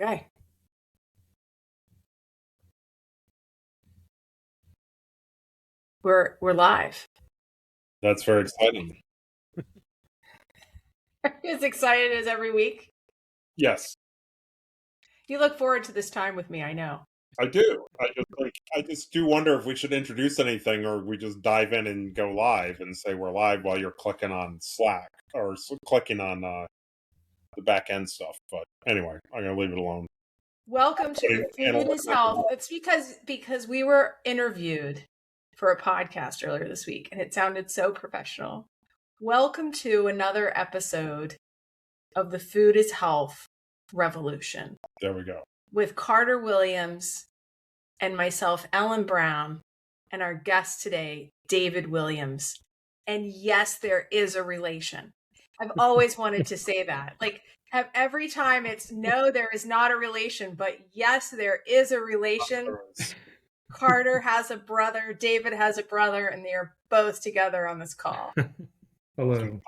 Okay. We're live. That's very exciting. Are you as excited as every week? Yes, You look forward to this time with me, I know. I do. I just do wonder if we should introduce anything, or we just dive in and go live and say we're live while you're clicking on Slack or clicking on the back end stuff. But anyway, I'm gonna leave it alone. Welcome to Food is Health. It's because we were interviewed for a podcast earlier this week and it sounded so professional. Welcome to another episode of the Food is Health Revolution. There we go. With Carter Williams and myself, Ellen Brown, and our guest today, David Williams. And yes, there is a relation. I've always wanted to say that. Like, every time it's no, there is not a relation, but yes, there is a relation. Carter has a brother, David has a brother, and they are both together on this call. Hello.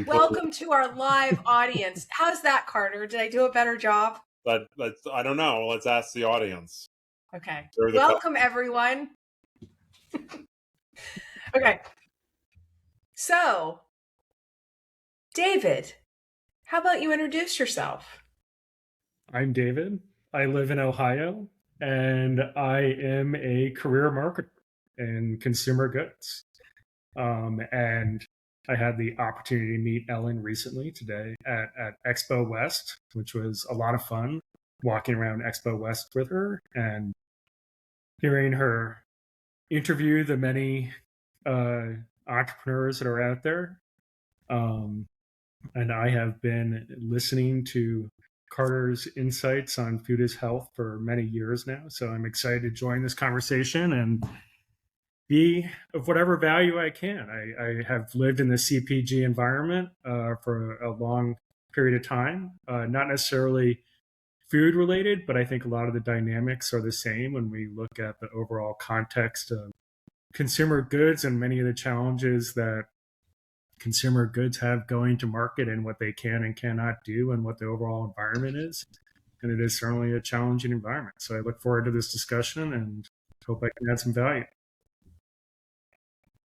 Welcome to our live audience. How's that, Carter? Did I do a better job? I don't know. Let's ask the audience. Okay. Welcome, everyone. Okay. So, David, how about you introduce yourself? I'm David. I live in Ohio, and I am a career marketer in consumer goods. And I had the opportunity to meet Ellen recently today at Expo West, which was a lot of fun, walking around Expo West with her and hearing her interview the many entrepreneurs that are out there. And I have been listening to Carter's insights on food is health for many years now. So I'm excited to join this conversation and be of whatever value I can. I have lived in the CPG environment for a long period of time, not necessarily food related, but I think a lot of the dynamics are the same when we look at the overall context of consumer goods and many of the challenges that consumer goods have going to market and what they can and cannot do and what the overall environment is. And it is certainly a challenging environment. So I look forward to this discussion and hope I can add some value.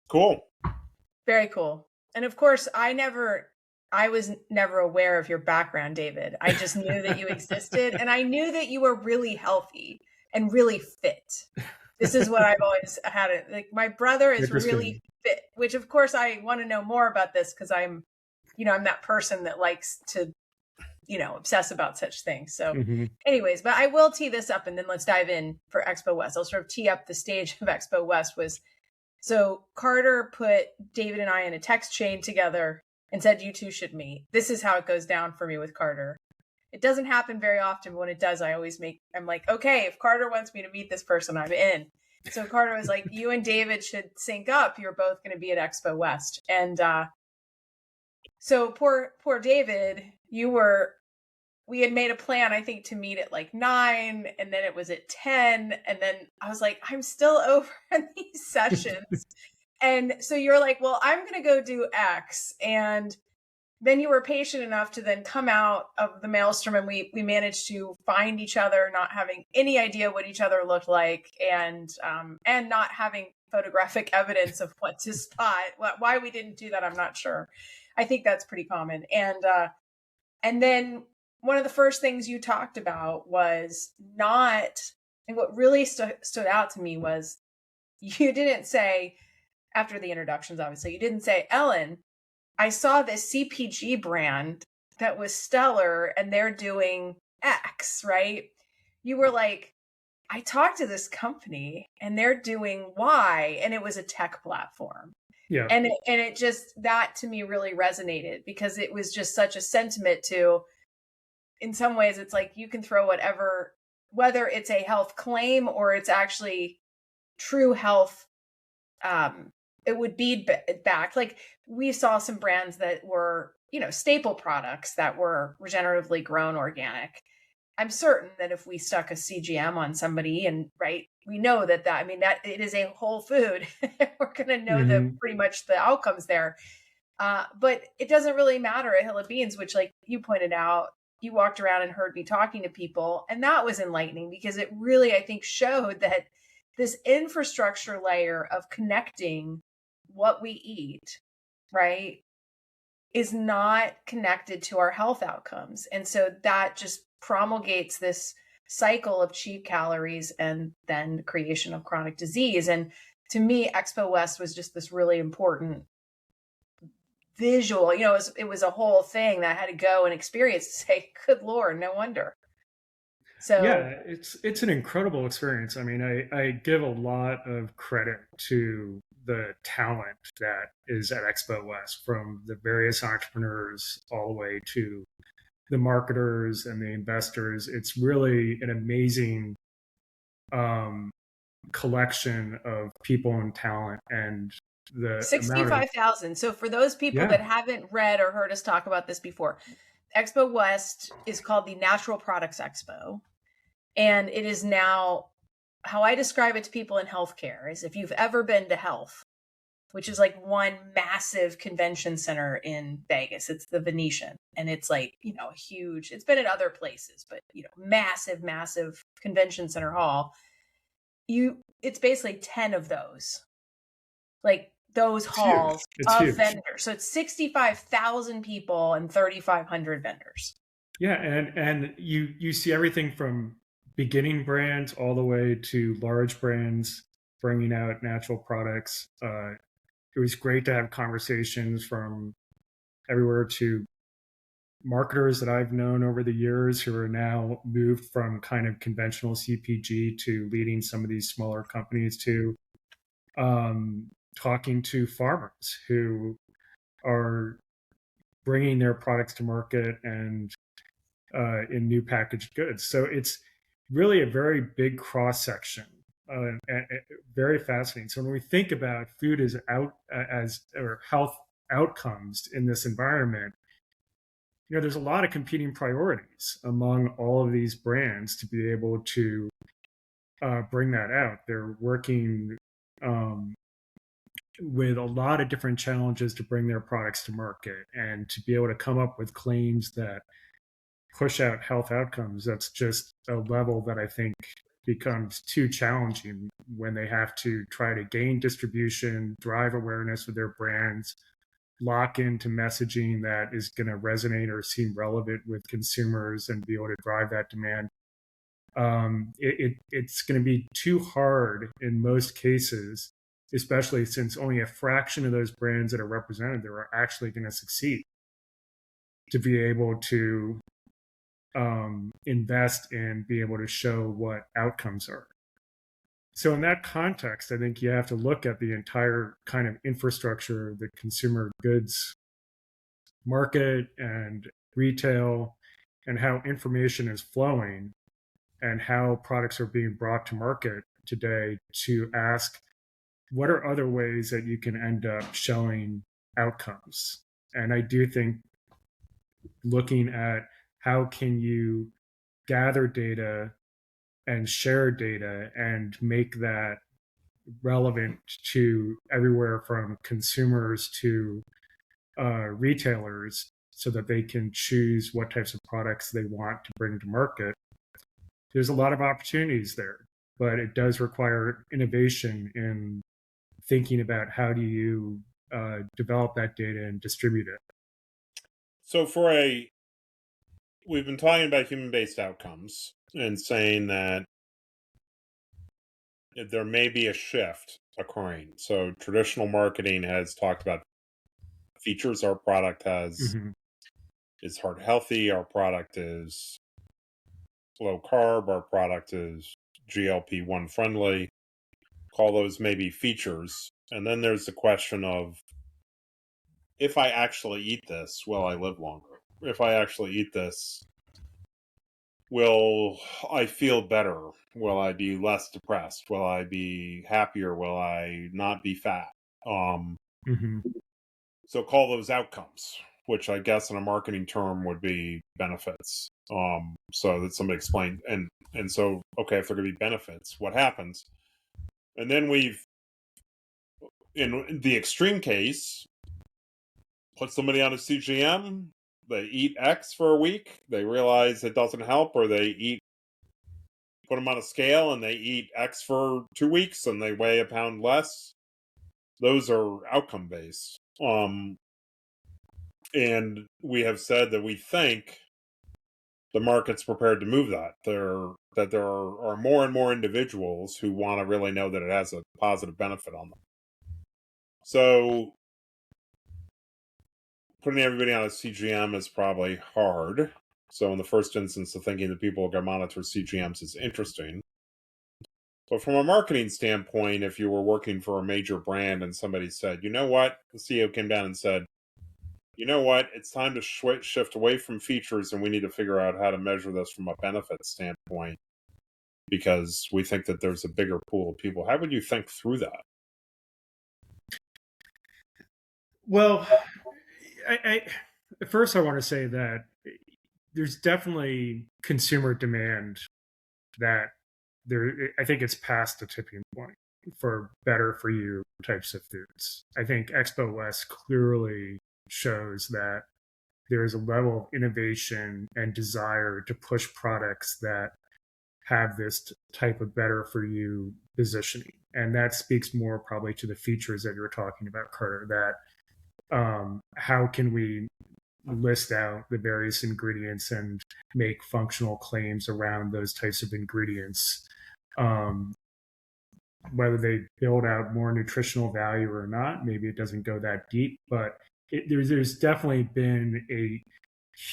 Cool. Very cool. And of course, I was never aware of your background, David. I just knew that you existed and I knew that you were really healthy and really fit. This is what I've always had. Like, my brother is really fit, which of course I want to know more about this because I'm that person that likes to, obsess about such things. So anyways, but I will tee this up and then let's dive in for Expo West. I'll sort of tee up the stage of Expo West so Carter put David and I in a text chain together and said, you two should meet. This is how it goes down for me with Carter. It doesn't happen very often, but when it does, I'm like, okay, if Carter wants me to meet this person, I'm in. So Carter was like, you and David should sync up. You're both going to be at Expo West. And so poor David, we had made a plan, I think, to meet at like 9, and then it was at 10. And then I was like, I'm still over in these sessions. And so you're like, well, I'm going to go do X. And then you were patient enough to then come out of the maelstrom, and we managed to find each other, not having any idea what each other looked like, and not having photographic evidence of what to spot. Why we didn't do that, I'm not sure. I think that's pretty common. And then one of the first things you talked about was and what really stood out to me was you didn't say, after the introductions, obviously, you didn't say, Ellen, I saw this CPG brand that was stellar and they're doing X, right? You were like, I talked to this company and they're doing Y, and it was a tech platform. Yeah. And it just, that to me really resonated because it was just such a sentiment to, in some ways, it's like you can throw whatever, whether it's a health claim or it's actually true health, it would be back. Like, we saw some brands that were, staple products that were regeneratively grown organic. I'm certain that if we stuck a CGM on somebody we know that it is a whole food, we're going to know the pretty much the outcomes there. But it doesn't really matter at Hill of Beans, which, like you pointed out, you walked around and heard me talking to people. And that was enlightening because it really, I think, showed that this infrastructure layer of connecting what we eat, right, is not connected to our health outcomes. And so that just promulgates this cycle of cheap calories and then the creation of chronic disease. And to me, Expo West was just this really important visual, it was a whole thing that I had to go and experience to say, good Lord, no wonder. So yeah, it's an incredible experience. I mean, I give a lot of credit to the talent that is at Expo West, from the various entrepreneurs all the way to the marketers and the investors. It's really an amazing collection of people and talent, and the 65,000. So for those people that haven't read or heard us talk about this before, Expo West is called the Natural Products Expo. And it is now, how I describe it to people in healthcare is, if you've ever been to Health, which is like one massive convention center in Vegas, it's the Venetian. And it's like, huge, it's been in other places, but, massive, massive convention center hall. It's basically 10 of those, like those halls of huge vendors. So it's 65,000 people and 3,500 vendors. Yeah. And you see everything from beginning brands all the way to large brands bringing out natural products. It was great to have conversations from everywhere to marketers that I've known over the years who are now moved from kind of conventional CPG to leading some of these smaller companies, to talking to farmers who are bringing their products to market and in new packaged goods. So it's really a very big cross section, and very fascinating. So when we think about food as or health outcomes in this environment, there's a lot of competing priorities among all of these brands to be able to bring that out. They're working with a lot of different challenges to bring their products to market, and to be able to come up with claims that push out health outcomes. That's just a level that I think becomes too challenging when they have to try to gain distribution, drive awareness with their brands, lock into messaging that is going to resonate or seem relevant with consumers, and be able to drive that demand. It's going to be too hard in most cases, especially since only a fraction of those brands that are represented there are actually going to succeed, to be able to invest and be able to show what outcomes are. So in that context, I think you have to look at the entire kind of infrastructure of the consumer goods market and retail, and how information is flowing and how products are being brought to market today, to ask, what are other ways that you can end up showing outcomes? And I do think looking at how can you gather data and share data and make that relevant to everywhere from consumers to retailers, so that they can choose what types of products they want to bring to market. There's a lot of opportunities there, but it does require innovation in thinking about how do you develop that data and distribute it. So we've been talking about human-based outcomes and saying that there may be a shift occurring. So traditional marketing has talked about features our product has. Is heart healthy, our product is low carb, our product is GLP-1 friendly. Call those maybe features. And then there's the question of, if I actually eat this, will I live longer? If I actually eat this, will I feel better? Will I be less depressed? Will I be happier? Will I not be fat? So call those outcomes, which I guess in a marketing term would be benefits. So that somebody explained. And so, okay, if there are going to be benefits, what happens? And then in the extreme case, put somebody on a CGM, they eat X for a week, they realize it doesn't help, or they put them on a scale and they eat X for 2 weeks and they weigh a pound less. Those are outcome based. And we have said that we think the market's prepared to move that. That there are more and more individuals who want to really know that it has a positive benefit on them. So putting everybody on a CGM is probably hard. So in the first instance, the thinking that people are going to monitor CGMs is interesting. But from a marketing standpoint, if you were working for a major brand and somebody said, you know what, the CEO came down and said, you know what, it's time to shift away from features and we need to figure out how to measure this from a benefit standpoint because we think that there's a bigger pool of people. How would you think through that? Well, first I want to say that there's definitely consumer demand that I think it's past the tipping point for better for you types of foods. I think Expo West clearly shows that there is a level of innovation and desire to push products that have this type of better for you positioning. And that speaks more probably to the features that you're talking about, Carter, that how can we list out the various ingredients and make functional claims around those types of ingredients, whether they build out more nutritional value or not. Maybe it doesn't go that deep, but there's definitely been a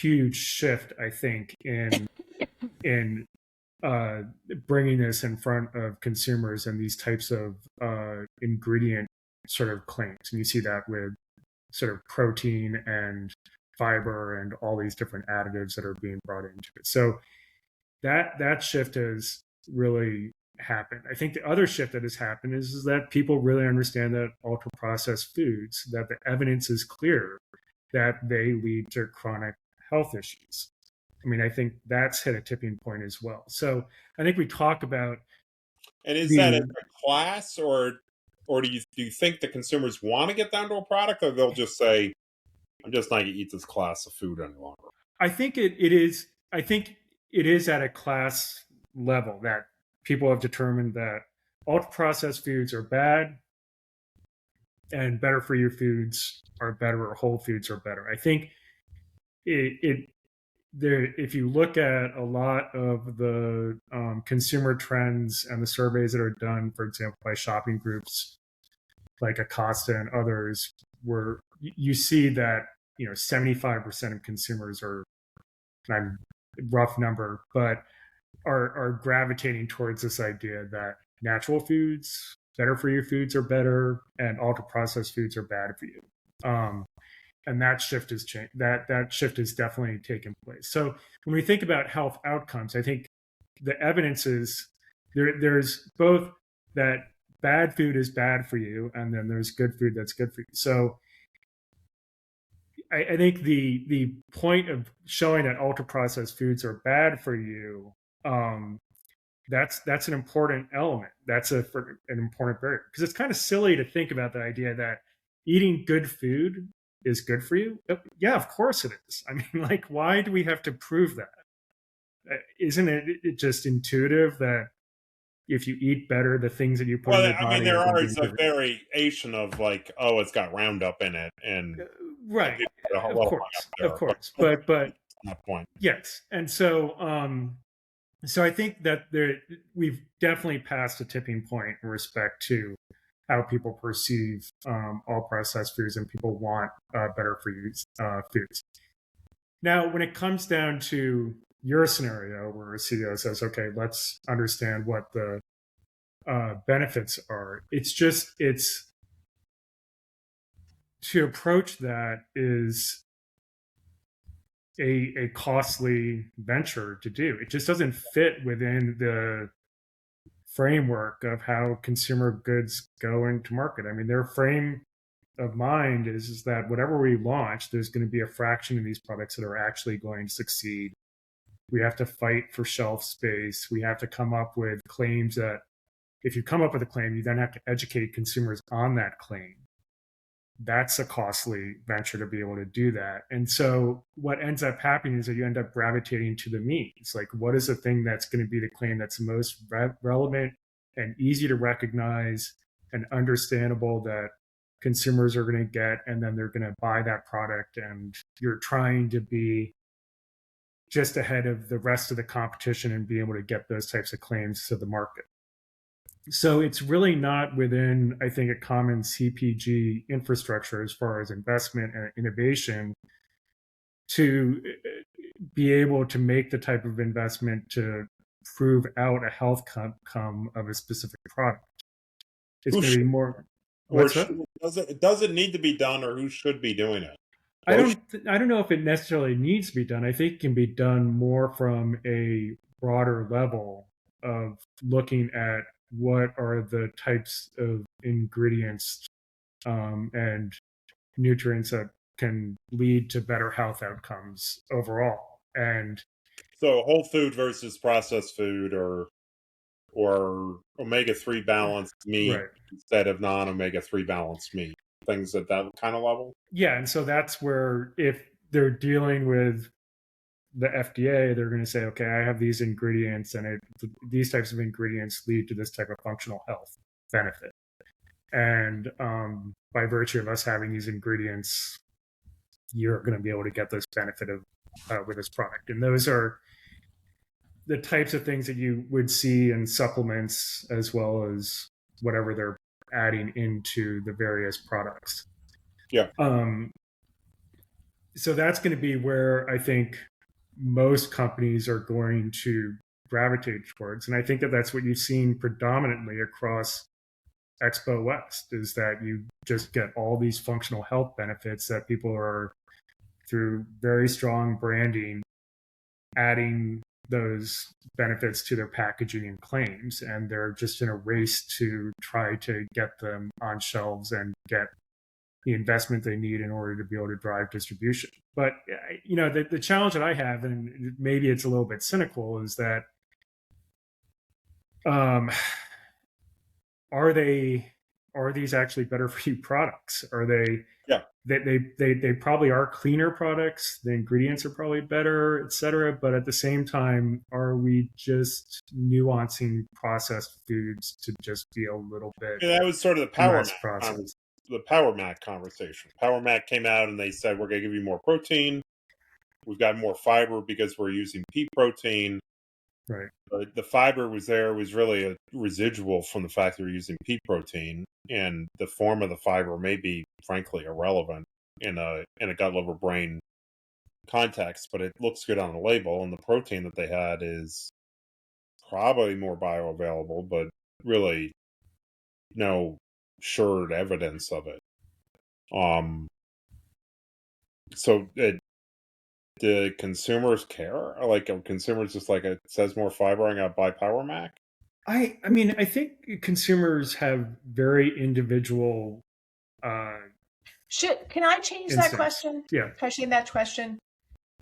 huge shift, I think, in bringing this in front of consumers and these types of ingredient sort of claims. And you see that with sort of protein and fiber and all these different additives that are being brought into it. So that shift has really happened. I think the other shift that has happened is that people really understand that ultra processed foods, that the evidence is clear that they lead to chronic health issues. I mean, I think that's hit a tipping point as well. So I think we talk about. And is that a class, or do you think the consumers want to get down to a product, or they'll just say, I'm just not going to eat this class of food any longer? I think it is. I think it is at a class level that people have determined that ultra processed foods are bad and better for you foods are better, or whole foods are better. I think if you look at a lot of the consumer trends and the surveys that are done, for example, by shopping groups like Acosta and others, where you see that 75% of consumers are, I'm rough number, but are gravitating towards this idea that natural foods, better for you foods are better, and ultra processed foods are bad for you. And that shift has changed. That shift has definitely taken place. So when we think about health outcomes, I think the evidence is there's both that bad food is bad for you, and then there's good food that's good for you. So I think the point of showing that ultra processed foods are bad for you, that's an important element. That's an important barrier, because it's kind of silly to think about the idea that eating good food is good for you. Yeah, of course it is. I mean, like, why do we have to prove that? Isn't it just intuitive that if you eat better, the things that you put in your body? I mean, there is a variation of like, oh, it's got Roundup in it, and right, of course, but that point, yes, and so I think that we've definitely passed a tipping point in respect to how people perceive all processed foods, and people want better for you foods. Now, when it comes down to your scenario where a CEO says, okay, let's understand what the benefits are, it's to approach that is a costly venture to do. It just doesn't fit within the framework of how consumer goods go into market. I mean, their frame of mind is that whatever we launch, there's going to be a fraction of these products that are actually going to succeed. We have to fight for shelf space. We have to come up with claims that, if you come up with a claim, you then have to educate consumers on that claim. that's a costly venture to be able to do that. And so what ends up happening is that you end up gravitating to the means. Like, what is the thing that's going to be the claim that's most relevant and easy to recognize and understandable that consumers are going to get, and then they're going to buy that product, and you're trying to be just ahead of the rest of the competition and be able to get those types of claims to the market. So it's really not within, I think, a common CPG infrastructure as far as investment and innovation to be able to make the type of investment to prove out a health outcome of a specific product. It's going to be more. Does it need to be done, or who should be doing it? I don't know if it necessarily needs to be done. I think it can be done more from a broader level of looking at what are the types of ingredients and nutrients that can lead to better health outcomes overall. And so whole food versus processed food, or omega-3 balanced meat, right, instead of non-omega-3 balanced meat, things at that kind of level. Yeah, and so that's where, if they're dealing with the FDA, they're going to say, okay, I have these ingredients, and these types of ingredients lead to this type of functional health benefit. And by virtue of us having these ingredients, you're going to be able to get this benefit of with this product. And those are the types of things that you would see in supplements, as well as whatever they're adding into the various products. Yeah. So that's going to be where I think most companies are going to gravitate towards. And I think that that's what you've seen predominantly across Expo West, is that you just get all these functional health benefits that people are, through very strong branding, adding those benefits to their packaging and claims. And they're just in a race to try to get them on shelves and get the investment they need in order to be able to drive distribution. But, you know, the challenge that I have, and maybe it's a little bit cynical, is that are these actually better for you products? Are they? Yeah. They probably are cleaner products. The ingredients are probably better, et cetera. But at the same time, are we just nuancing processed foods to just be a little bit? Yeah, that was sort of the Power Mac conversation. Power Mac came out and they said, we're going to give you more protein. We've got more fiber because we're using pea protein. Right. But the fiber was really a residual from the fact that we're using pea protein, and the form of the fiber may be, frankly, irrelevant in a gut, liver, brain context, but it looks good on the label, and the protein that they had is probably more bioavailable, but really no sure evidence of it. So do consumers care? Like, are consumers just like, it says more fiber, I'm gonna buy Power Mac? I mean, I think consumers have very individual can I change instincts. That question? Yeah. Can I change that question?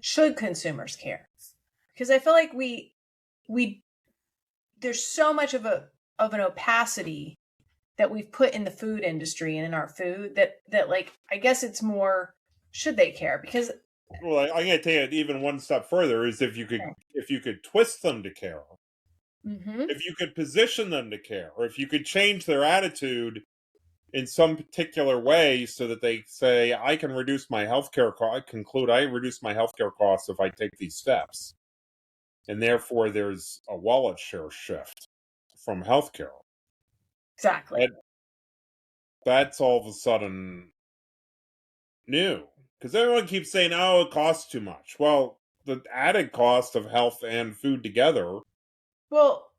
Should consumers care? Because I feel like we there's so much of an opacity that we've put in the food industry and in our food that like, I guess it's more, should they care? Because, well, I'm going to take it even one step further, is if you could twist them to care, if you could position them to care, or if you could change their attitude in some particular way so that they say, I can reduce my healthcare costs, I reduce my healthcare costs if I take these steps. And therefore there's a wallet share shift from healthcare. Exactly. That's all of a sudden new. Because everyone keeps saying, oh, it costs too much. Well, the added cost of health and food together, well,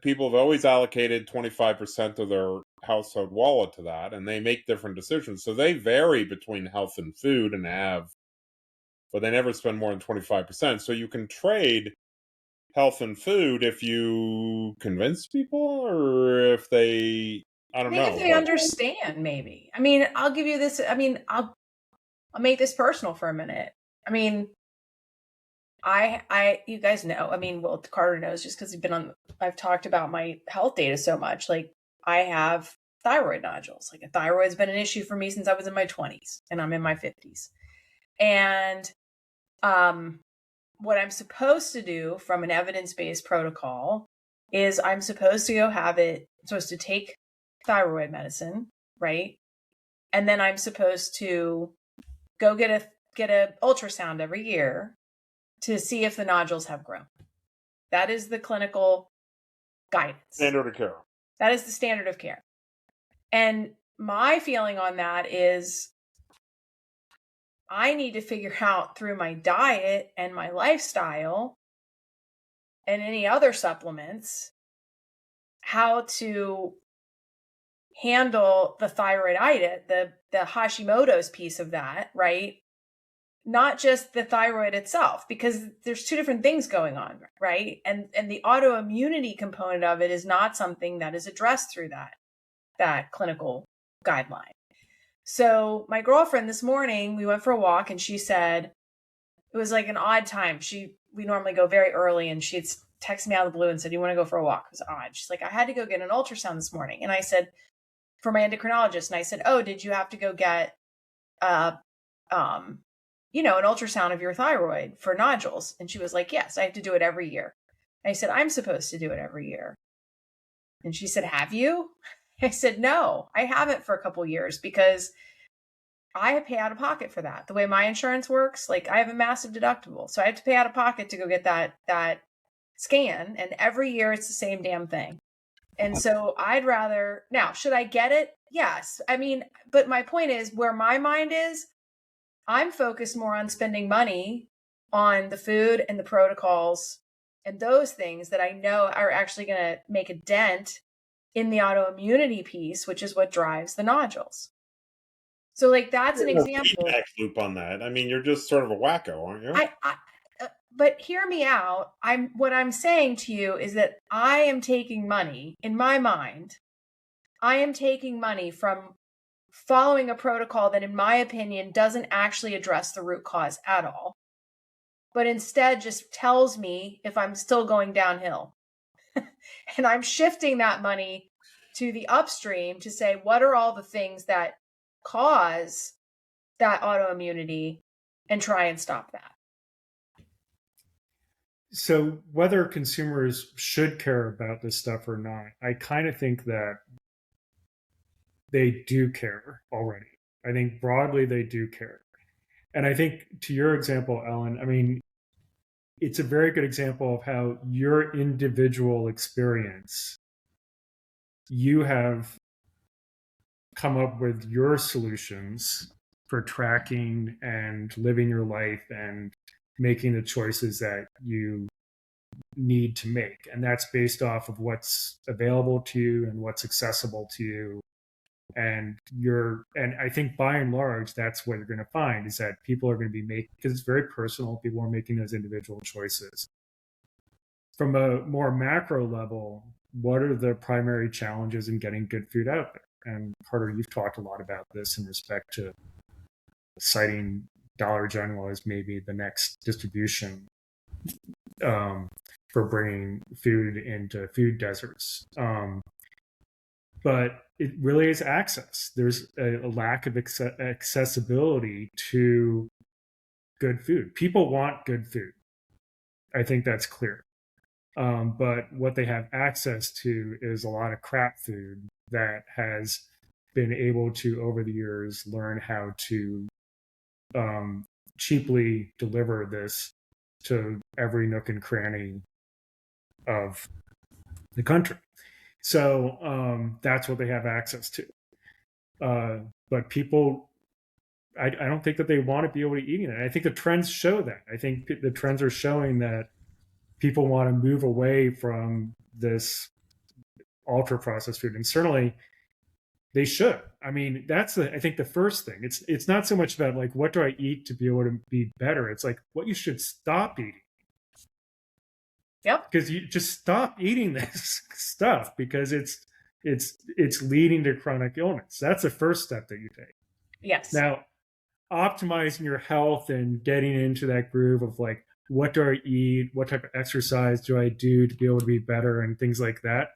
people have always allocated 25% of their household wallet to that, and they make different decisions. So they vary between health and food but they never spend more than 25%. So you can trade health and food if you convince people, or if they, I don't know. If they understand, maybe. I mean, I'll give you this. I mean, I'll make this personal for a minute. I mean, you guys know, I mean, well, Carter knows just because I've talked about my health data so much. Like, I have thyroid nodules. Like, a thyroid's been an issue for me since I was in my 20s, and I'm in my 50s. And what I'm supposed to do from an evidence-based protocol is I'm supposed to take thyroid medicine, right? And then I'm supposed to go get a ultrasound every year to see if the nodules have grown. That is the clinical guidance. Standard of care. That is the standard of care. And my feeling on that is I need to figure out through my diet and my lifestyle and any other supplements how to handle the thyroiditis, the Hashimoto's piece of that, right? Not just the thyroid itself, because there's two different things going on, right? And the autoimmunity component of it is not something that is addressed through that clinical guideline. So my girlfriend this morning, we went for a walk, and she said it was like an odd time. We normally go very early, and she'd texted me out of the blue and said, "You want to go for a walk?" It was odd. She's like, "I had to go get an ultrasound this morning." And I said, for my endocrinologist, and I said, "Oh, did you have to go get an ultrasound of your thyroid for nodules?" And she was like, "Yes, I have to do it every year." And I said, "I'm supposed to do it every year." And she said, "Have you?" I said, "No, I haven't for a couple of years because I pay out of pocket for that. The way my insurance works, like, I have a massive deductible. So I have to pay out of pocket to go get that scan. And every year it's the same damn thing. And so I'd rather, now, should I get it? Yes. I mean, but my point is, where my mind is, I'm focused more on spending money on the food and the protocols and those things that I know are actually going to make a dent in the autoimmunity piece, which is what drives the nodules. So, like, that's an example. Feedback loop on that. I mean, you're just sort of a wacko, aren't you? But hear me out. What I'm saying to you is that I am taking money, in my mind, I am taking money from following a protocol that, in my opinion, doesn't actually address the root cause at all, but instead just tells me if I'm still going downhill. And I'm shifting that money to the upstream to say, what are all the things that cause that autoimmunity, and try and stop that. So whether consumers should care about this stuff or not, I kind of think that they do care already. I think broadly they do care. And I think, to your example, Ellen, I mean, it's a very good example of how your individual experience, you have come up with your solutions for tracking and living your life and making the choices that you need to make. And that's based off of what's available to you and what's accessible to you. And I think by and large, that's what you're going to find, is that people are going to be making, because it's very personal, people are making those individual choices. From a more macro level, what are the primary challenges in getting good food out there? And Carter, you've talked a lot about this in respect to citing Dollar General as maybe the next distribution for bringing food into food deserts. But it really is access. There's a lack of accessibility to good food. People want good food. I think that's clear. But what they have access to is a lot of crap food that has been able to, over the years, learn how to cheaply deliver this to every nook and cranny of the country. So that's what they have access to. But people, I don't think that they want to be able to eat it. I think the trends show that. I think the trends are showing that people want to move away from this ultra processed food, and certainly they should. I mean, that's I think the first thing. It's not so much about like, what do I eat to be able to be better? It's like, what you should stop eating. Yep. Because you just stop eating this stuff because it's leading to chronic illness. That's the first step that you take. Yes. Now, optimizing your health and getting into that groove of like, what do I eat? What type of exercise do I do to be able to be better and things like that?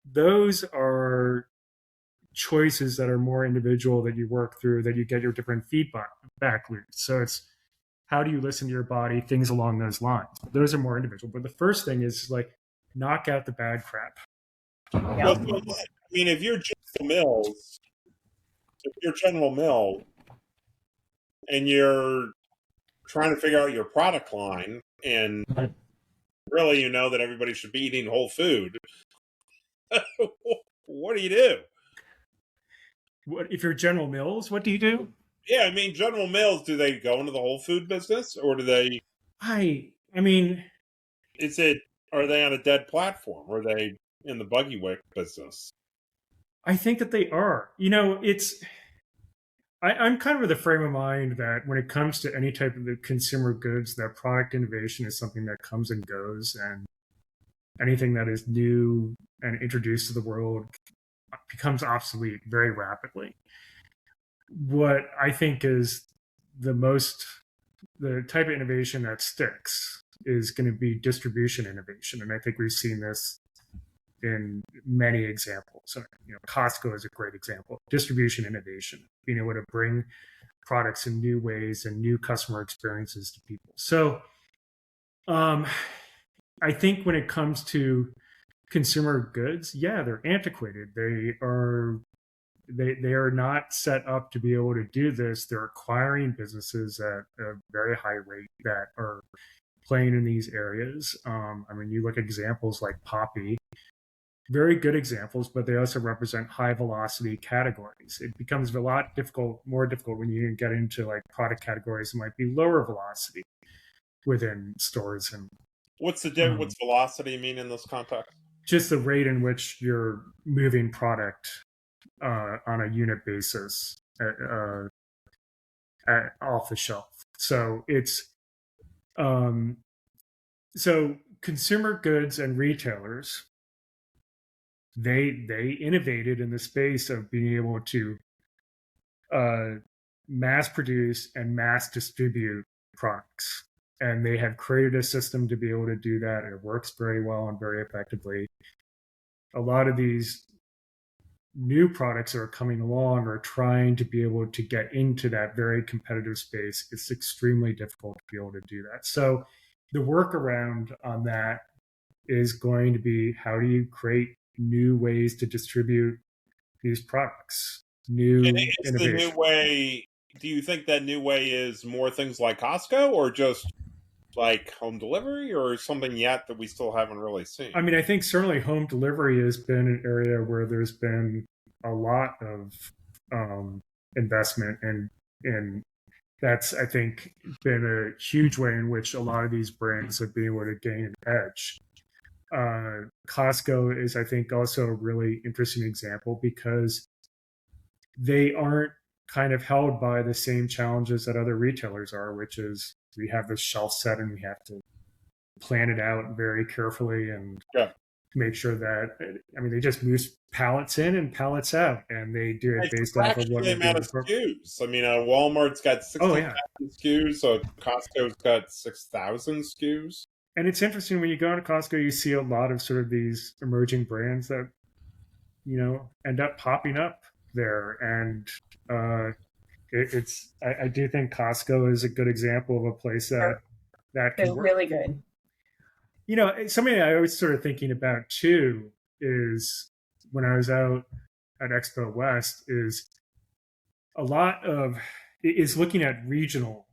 Those are choices that are more individual that you work through, that you get your different feedback loops. So it's how do you listen to your body, things along those lines. Those are more individual. But the first thing is like knock out the bad crap. Well, so, I mean, if you're General Mill and you're trying to figure out your product line, and really you know that everybody should be eating whole food, what do you do? What if you're General Mills? What do you do? Yeah, I mean, General Mills, do they go into the whole food business, or do they? I mean, are they on a dead platform? Or are they in the buggy whip business? I think that they are. I'm kind of of the frame of mind that when it comes to any type of the consumer goods, that product innovation is something that comes and goes, and anything that is new and introduced to the world becomes obsolete very rapidly. What I think is the type of innovation that sticks is going to be distribution innovation. And I think we've seen this in many examples. So, Costco is a great example of distribution innovation, being able to bring products in new ways and new customer experiences to people. So I think when it comes to consumer goods, yeah, they're antiquated. They are not set up to be able to do this. They're acquiring businesses at a very high rate that are playing in these areas. You look at examples like Poppi, very good examples, but they also represent high velocity categories. It becomes a lot more difficult when you get into like product categories that might be lower velocity within stores. And what's velocity mean in this context? Just the rate in which you're moving product on a unit basis off the shelf. So it's so consumer goods and retailers, they innovated in the space of being able to mass produce and mass distribute products. And they have created a system to be able to do that. And it works very well and very effectively. A lot of these new products that are coming along are trying to be able to get into that very competitive space. It's extremely difficult to be able to do that. So the workaround on that is going to be, how do you create new ways to distribute these products? New innovation. The new way, do you think that new way is more things like Costco, or just like home delivery, or something yet that we still haven't really seen? I think certainly home delivery has been an area where there's been a lot of investment, and that's, I think, been a huge way in which a lot of these brands have been able to gain an edge. Costco is, I think, also a really interesting example because they aren't kind of held by the same challenges that other retailers are, which is we have this shelf set and we have to plan it out very carefully and make sure that, they just move pallets in and pallets out, and they do it based off of what the amount of SKUs. Walmart's got 60,000 SKUs, so Costco's got 6,000 SKUs. And it's interesting when you go into Costco, you see a lot of sort of these emerging brands that, end up popping up there. And I do think Costco is a good example of a place that can work. Really good. Something I was sort of thinking about too is when I was out at Expo West is looking at regional.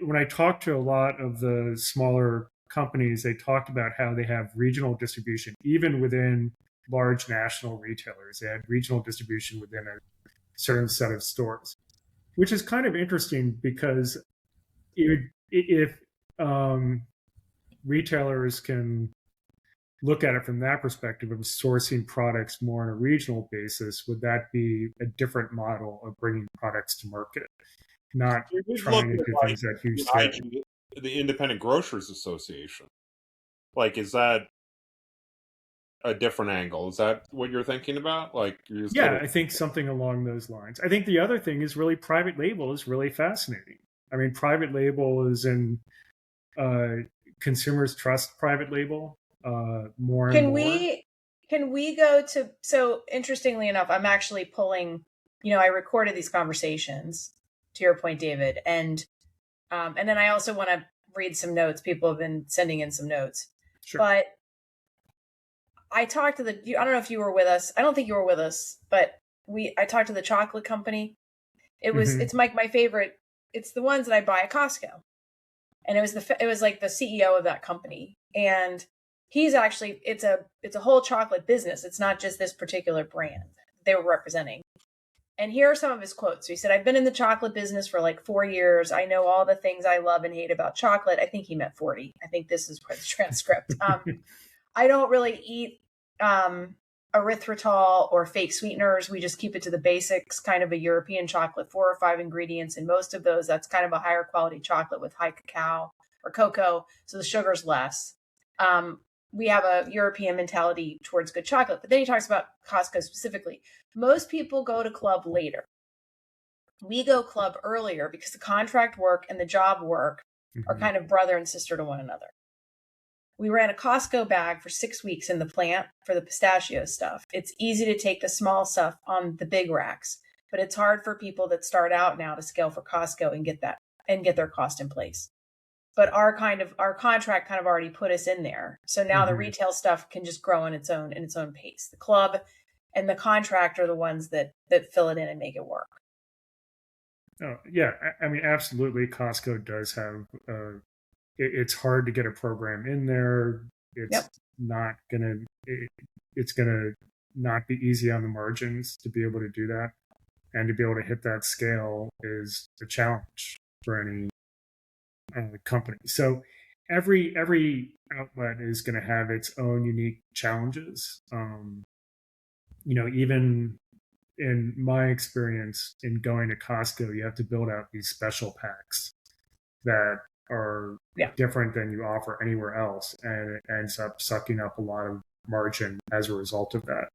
When I talked to a lot of the smaller companies, they talked about how they have regional distribution, even within large national retailers. They had regional distribution within a certain set of stores, which is kind of interesting because if retailers can look at it from that perspective of sourcing products more on a regional basis, would that be a different model of bringing products to market? Not trying to do things at huge scale. The Independent Grocers Association. Is that a different angle? Is that what you're thinking about? I think something along those lines. I think the other thing is really private label is really fascinating. Private label is in consumers trust private label more and more. Can we go to, so interestingly enough, I'm actually pulling, I recorded these conversations, to your point, David. And then I also want to read some notes. People have been sending in some notes. Sure. But I talked to I don't know if you were with us. I don't think you were with us, but I talked to the chocolate company. It's my favorite. It's the ones that I buy at Costco. And it was like the CEO of that company. And he's actually, it's a whole chocolate business. It's not just this particular brand they were representing. And here are some of his quotes. So he said, I've been in the chocolate business for like 4 years. I know all the things I love and hate about chocolate. I think he meant 40. I think this is part of the transcript. I don't really eat erythritol or fake sweeteners. We just keep it to the basics, kind of a European chocolate, 4 or 5 ingredients. And most of those, that's kind of a higher quality chocolate with high cacao or cocoa. So the sugar's less. We have a European mentality towards good chocolate. But then he talks about Costco specifically. Most people go to club later. We go club earlier because the contract work and the job work are kind of brother and sister to one another. We ran a Costco bag for 6 weeks in the plant for the pistachio stuff. It's easy to take the small stuff on the big racks, but it's hard for people that start out now to scale for Costco and get their cost in place. But our contract kind of already put us in there. So now the retail stuff can just grow in its own pace. The club and the contract are the ones that fill it in and make it work. Oh, yeah. I mean, absolutely. Costco does have, it's hard to get a program in there. It's not going to, it's going to not be easy on the margins to be able to do that. And to be able to hit that scale is a challenge for any company. So every outlet is going to have its own unique challenges. Even in my experience in going to Costco, you have to build out these special packs that are different than you offer anywhere else, and it ends up sucking up a lot of margin as a result of that.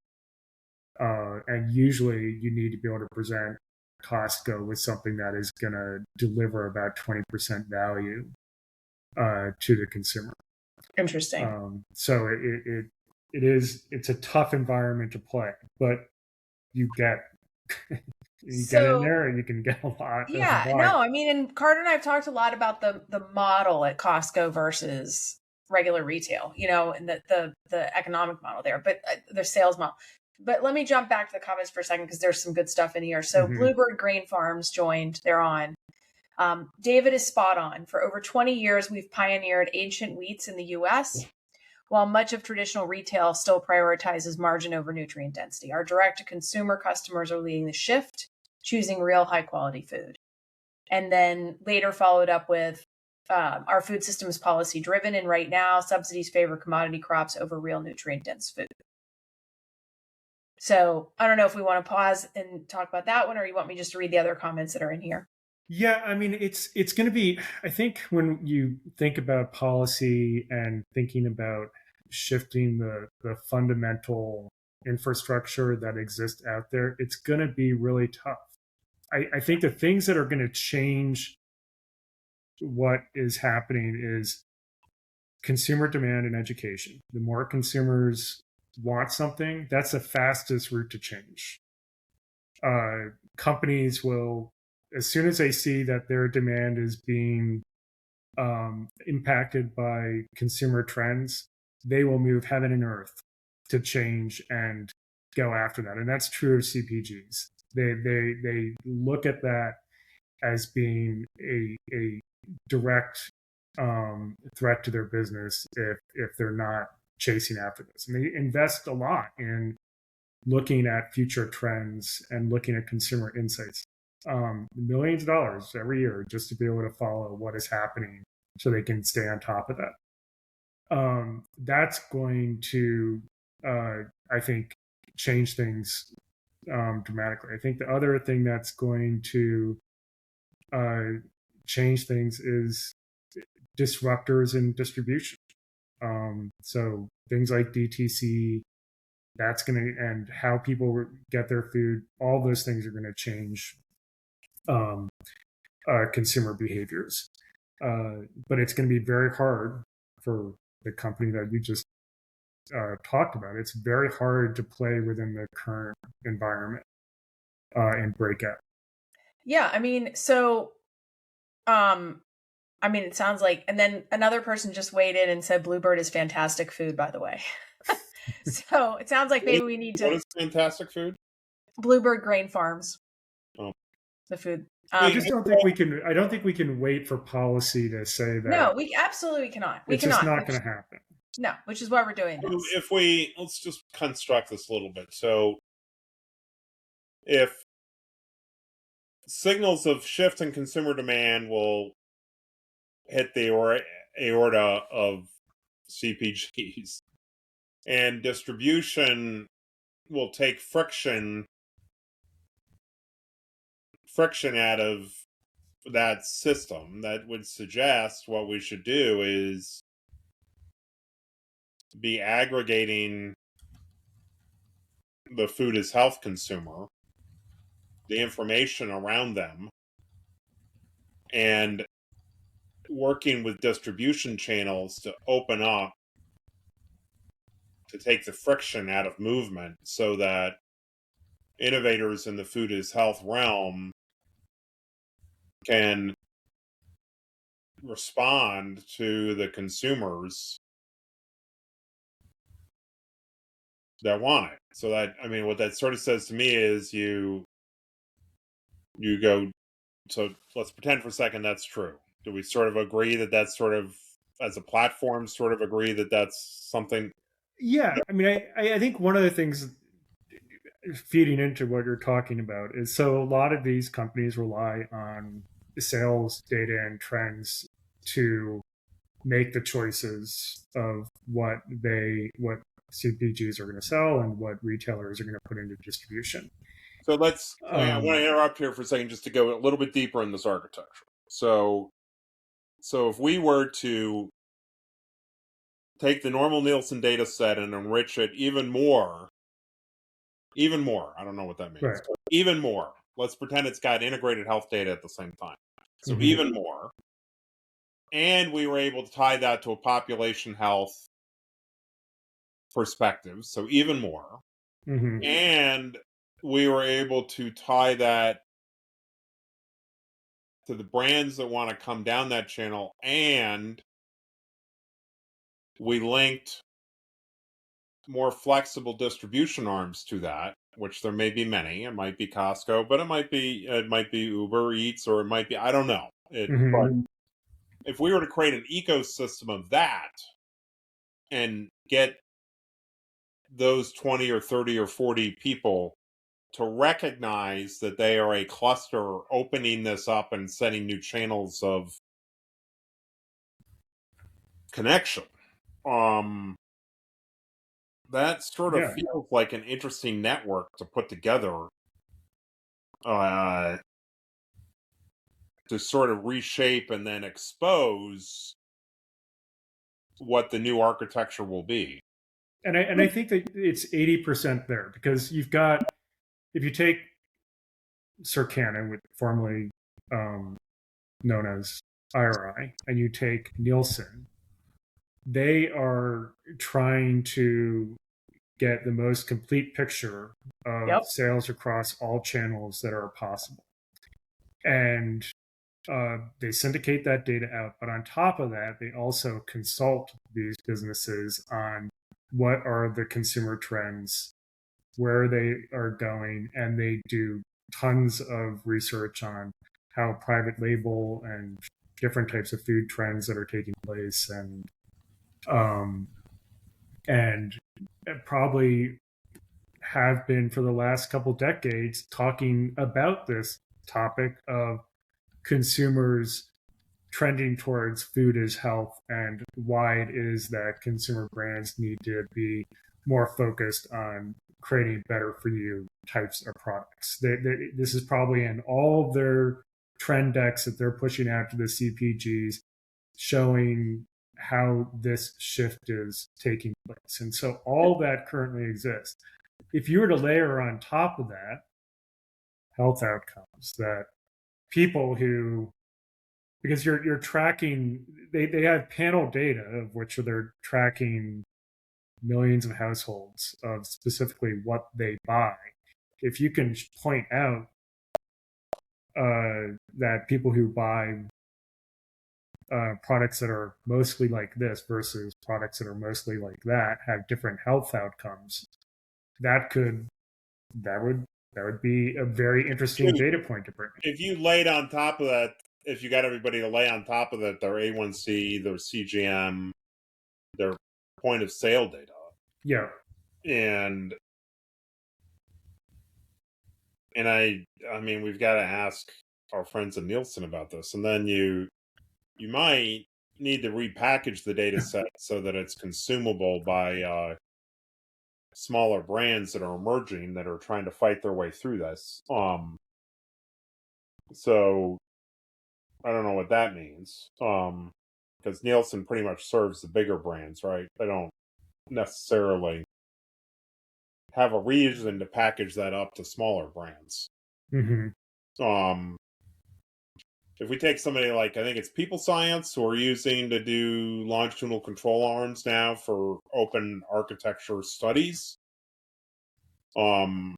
And usually you need to be able to present Costco with something that is going to deliver about 20% value to the consumer. Interesting. So it's a tough environment to play, but you get get in there and you can get a lot. Yeah, no, I mean, and Carter and I have talked a lot about the model at Costco versus regular retail, and the economic model there, but the sales model. But let me jump back to the comments for a second because there's some good stuff in here. So Bluebird Grain Farms joined. They're on. David is spot on. For over 20 years, we've pioneered ancient wheats in the U.S., while much of traditional retail still prioritizes margin over nutrient density. Our direct-to-consumer customers are leading the shift, choosing real high-quality food. And then later followed up with, our food system is policy-driven, and right now, subsidies favor commodity crops over real nutrient-dense food. So I don't know if we want to pause and talk about that one, or you want me just to read the other comments that are in here. Yeah, I mean, it's going to be, I think when you think about policy and thinking about shifting the fundamental infrastructure that exists out there, it's going to be really tough. I think the things that are going to change what is happening is consumer demand and education. The more consumers want something, that's the fastest route to change. Companies will, as soon as they see that their demand is being impacted by consumer trends, they will move heaven and earth to change and go after that. And that's true of CPGs. They look at that as being a direct threat to their business if they're not chasing after this. And they invest a lot in looking at future trends and looking at consumer insights. Millions of dollars every year just to be able to follow what is happening so they can stay on top of that. That's going to, I think, change things dramatically. I think the other thing that's going to change things is disruptors in distribution. So things like DTC, that's going to, and how people get their food, all those things are going to change consumer behaviors. But it's going to be very hard for the company that you just talked about, it's very hard to play within the current environment and break out. Yeah, I mean, so it sounds like, and then another person just weighed in and said Bluebird is fantastic food, by the way. So it sounds like maybe we need to. What is fantastic food? Bluebird Grain Farms. Oh. The food. I just don't think we can. I don't think we can wait for policy to say that. No, we absolutely cannot. We it's cannot. just not going to happen. No, which is why we're doing this. If let's just construct this a little bit. So, if signals of shift in consumer demand will hit the aorta of CPGs, and distribution will take friction out of that system, that would suggest what we should do is be aggregating the food as health consumer, the information around them, and working with distribution channels to open up, to take the friction out of movement, so that innovators in the food as health realm can respond to the consumers that want it. So that, I mean, what that sort of says to me is you go, so let's pretend for a second that's true. Do we sort of agree that that's sort of, as a platform, sort of agree that that's something? Yeah, I mean, I think one of the things feeding into what you're talking about is, so a lot of these companies rely on sales data and trends to make the choices of what CPGs are going to sell and what retailers are going to put into distribution. So let's, I want to interrupt here for a second just to go a little bit deeper in this architecture. So if we were to take the normal Nielsen data set and enrich it even more, I don't know what that means, right. Even more, let's pretend it's got integrated health data at the same time. So even more, and we were able to tie that to a population health perspective, so even more, and we were able to tie that to the brands that want to come down that channel, and we linked more flexible distribution arms to that, which there may be many. It might be Costco, but it might be Uber Eats, or it might be, I don't know. But if we were to create an ecosystem of that and get those 20 or 30 or 40 people to recognize that they are a cluster, opening this up and setting new channels of connection, that sort of feels like an interesting network to put together to sort of reshape and then expose what the new architecture will be. And I think that it's 80% there, because you've got, if you take Circana, formerly known as IRI, and you take Nielsen, they are trying to get the most complete picture of sales across all channels that are possible. And they syndicate that data out. But on top of that, they also consult these businesses on what are the consumer trends, where they are going, and they do tons of research on how private label and different types of food trends that are taking place, and probably have been for the last couple decades talking about this topic of consumers trending towards food as health, and why it is that consumer brands need to be more focused on creating better for you types of products. This is probably in all of their trend decks that they're pushing out to the CPGs, showing how this shift is taking place. And so all that currently exists. If you were to layer on top of that health outcomes, that people who, because you're tracking, they have panel data of which they're tracking millions of households of specifically what they buy, if you can point out that people who buy products that are mostly like this versus products that are mostly like that have different health outcomes, that would be a very interesting data point to bring. If you laid on top of that, if you got everybody to lay on top of that their A1C, their CGM, their point of sale data, yeah, and I mean, we've got to ask our friends at Nielsen about this, and then you might need to repackage the data set so that it's consumable by smaller brands that are emerging that are trying to fight their way through this. So I don't know what that means. Because Nielsen pretty much serves the bigger brands, right? They don't necessarily have a reason to package that up to smaller brands. Mm-hmm. If we take somebody like, I think it's People Science, who are using to do longitudinal control arms now for open architecture studies. And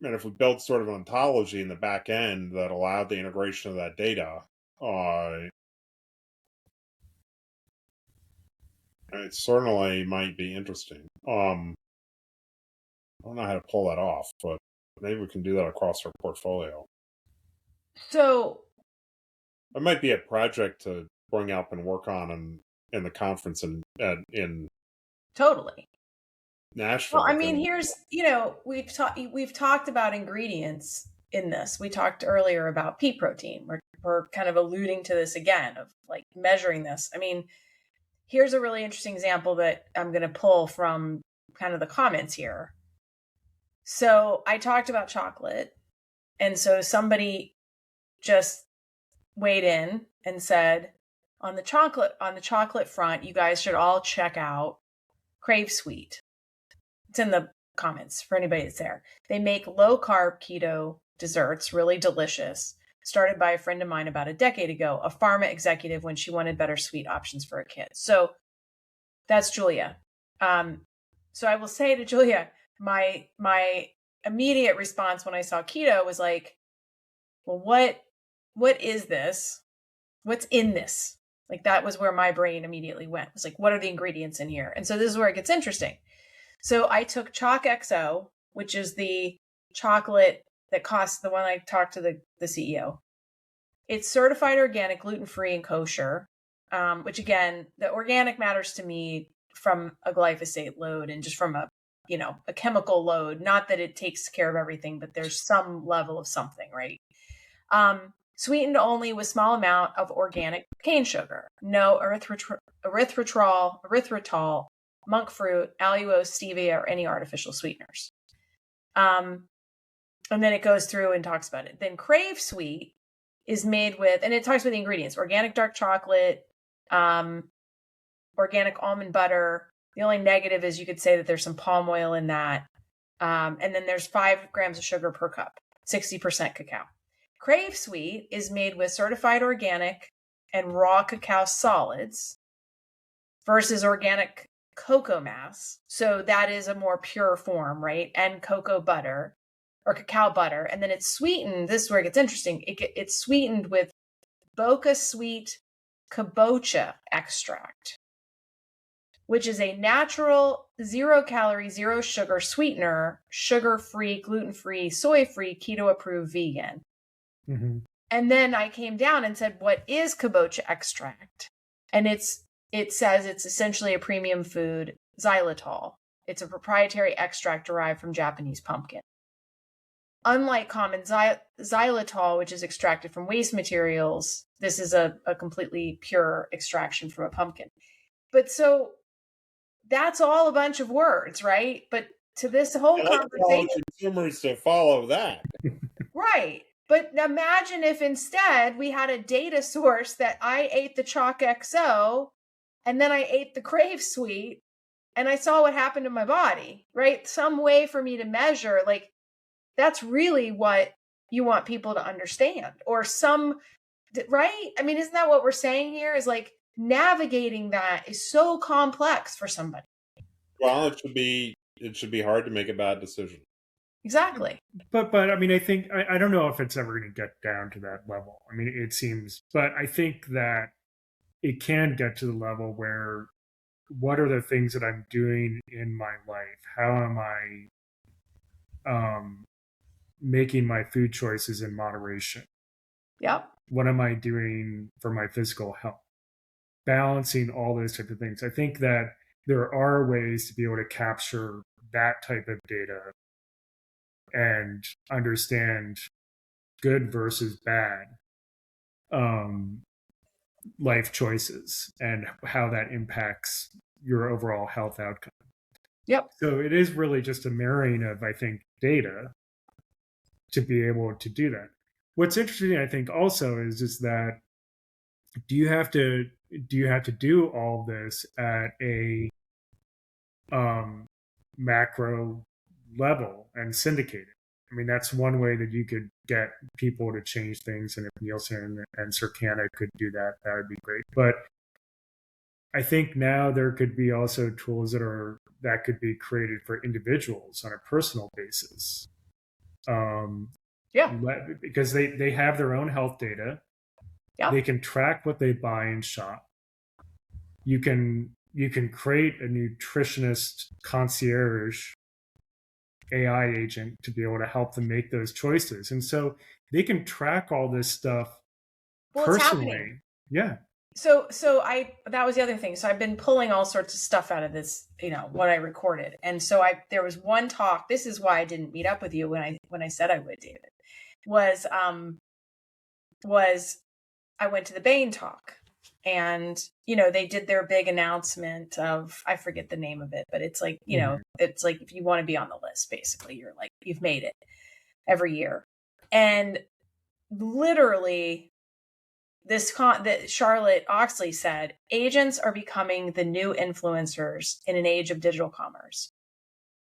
if we build sort of an ontology in the back end that allowed the integration of that data, it certainly might be interesting. I don't know how to pull that off, but maybe we can do that across our portfolio. So it might be a project to bring up and work on in the conference in totally Nashville. Well, I mean, here's, we've talked about ingredients in this. We talked earlier about pea protein. We're kind of alluding to this again of like measuring this. I mean, here's a really interesting example that I'm going to pull from kind of the comments here. So I talked about chocolate. And so somebody just weighed in and said, on the chocolate front, you guys should all check out Crave Sweet. It's in the comments for anybody that's there. They make low carb keto desserts, really delicious. Started by a friend of mine about a decade ago, a pharma executive when she wanted better sweet options for her kids. So that's Julia. So I will say to Julia, my immediate response when I saw keto was like, well, what is this? What's in this? Like that was where my brain immediately went. It was like, what are the ingredients in here? And so this is where it gets interesting. So I took Choc XO, which is the chocolate that costs the one I talked to the CEO. It's certified organic, gluten-free, and kosher, which again, the organic matters to me from a glyphosate load and just from a chemical load. Not that it takes care of everything, but there's some level of something, right? Sweetened only with small amount of organic cane sugar, no erythritol, monk fruit, allulose, stevia, or any artificial sweeteners. And then it goes through and talks about it. Then Crave Sweet is made with, and it talks about the ingredients, organic dark chocolate, organic almond butter. The only negative is you could say that there's some palm oil in that. And then there's 5 grams of sugar per cup, 60% cacao. Crave Sweet is made with certified organic and raw cacao solids versus organic cocoa mass. So that is a more pure form, right? And cocoa butter or cacao butter. And then it's sweetened. This is where it gets interesting. It's sweetened with Boca Sweet kabocha extract, which is a natural 0-calorie, 0-sugar sweetener, sugar-free, gluten-free, soy-free, keto-approved vegan. Mm-hmm. And then I came down and said, what is kabocha extract? And it says it's essentially a premium food, xylitol. It's a proprietary extract derived from Japanese pumpkin. Unlike common xylitol, which is extracted from waste materials, this is a completely pure extraction from a pumpkin. But so that's all a bunch of words, right? But to this whole conversation, consumers to follow that, right? But imagine if instead we had a data source that I ate the Choc XO and then I ate the Crave Sweet and I saw what happened to my body, right? Some way for me to measure, like, that's really what you want people to understand. Or right? I mean, isn't that what we're saying here? Is like navigating that is so complex for somebody. Well, it should be hard to make a bad decision. Exactly. But I mean, I think I don't know if it's ever going to get down to that level. I mean, it seems, but I think that it can get to the level where what are the things that I'm doing in my life? How am I making my food choices in moderation? Yep. What am I doing for my physical health? Balancing all those type of things. I think that there are ways to be able to capture that type of data and understand good versus bad life choices and how that impacts your overall health outcome. Yep. So it is really just a marrying of, I think, data to be able to do that. What's interesting, I think, also is that do you have to do all this at a macro level and syndicate it? I mean, that's one way that you could get people to change things. And if Nielsen and Circana could do that, that would be great. But I think now there could be also tools that could be created for individuals on a personal basis. Yeah. Because they have their own health data. Yeah. They can track what they buy and shop. You can create a nutritionist concierge AI agent to be able to help them make those choices. And so they can track all this stuff personally. Yeah. So that was the other thing. So I've been pulling all sorts of stuff out of this, what I recorded. And so there was one talk. This is why I didn't meet up with you when I said I would, David, was I went to the Bain talk. And, they did their big announcement of, I forget the name of it, but it's like, it's like, if you want to be on the list, basically, you're like, you've made it every year. And literally that Charlotte Oxley said, agents are becoming the new influencers in an age of digital commerce.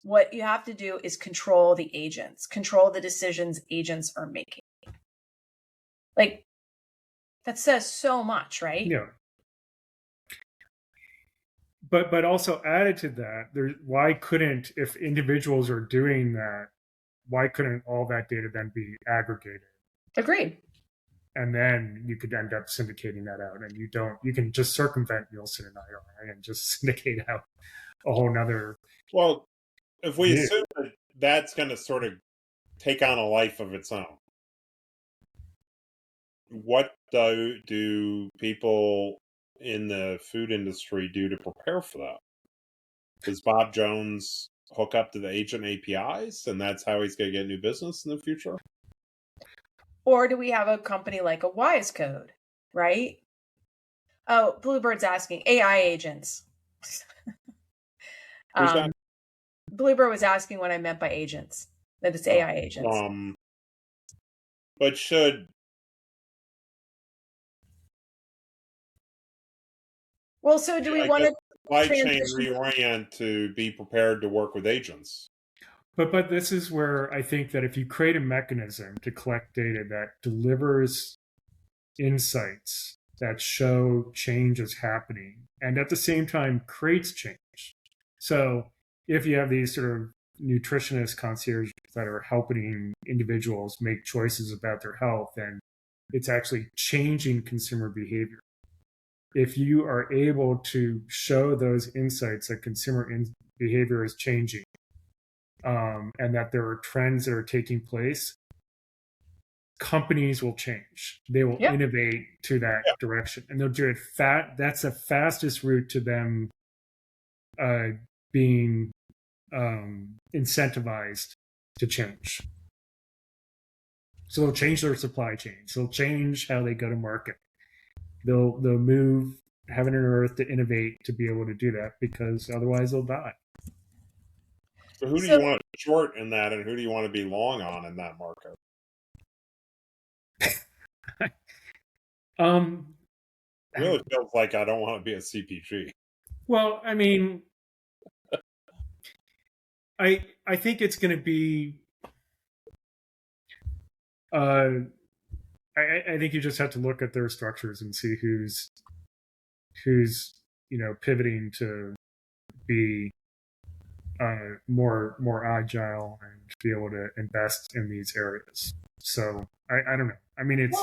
What you have to do is control the agents, control the decisions agents are making. Like, that says so much, right? Yeah. But also added to that, why couldn't, if individuals are doing that, why couldn't all that data then be aggregated? Agreed. And then you could end up syndicating that out, and you can just circumvent Nielsen and IRI and just syndicate out a whole nother. Well, if we assume that that's going to sort of take on a life of its own, what do people in the food industry do to prepare for that? Does Bob Jones hook up to the agent APIs and that's how he's going to get new business in the future? Or do we have a company like a Wise Code, right? Oh, Bluebird's asking AI agents. Bluebird was asking what I meant by agents, that it's AI agents. But should... Well, so do we want to supply chain reorient to be prepared to work with agents? But this is where I think that if you create a mechanism to collect data that delivers insights that show change is happening and at the same time creates change. So if you have these sort of nutritionist concierges that are helping individuals make choices about their health, and it's actually changing consumer behavior. If you are able to show those insights that consumer behavior is changing, and that there are trends that are taking place, companies will change. They will innovate to that direction, and they'll do it that's the fastest route to them being incentivized to change. So they'll change their supply chains. They'll change how they go to market. They'll move heaven and earth to innovate to be able to do that, because otherwise they'll die. So who do you want to short in that, and who do you want to be long on in that market? It really feels like I don't want to be a CPG. Well, I mean, I think it's going to be. I think you just have to look at their structures and see who's pivoting to be more agile and be able to invest in these areas. So I don't know. I mean, it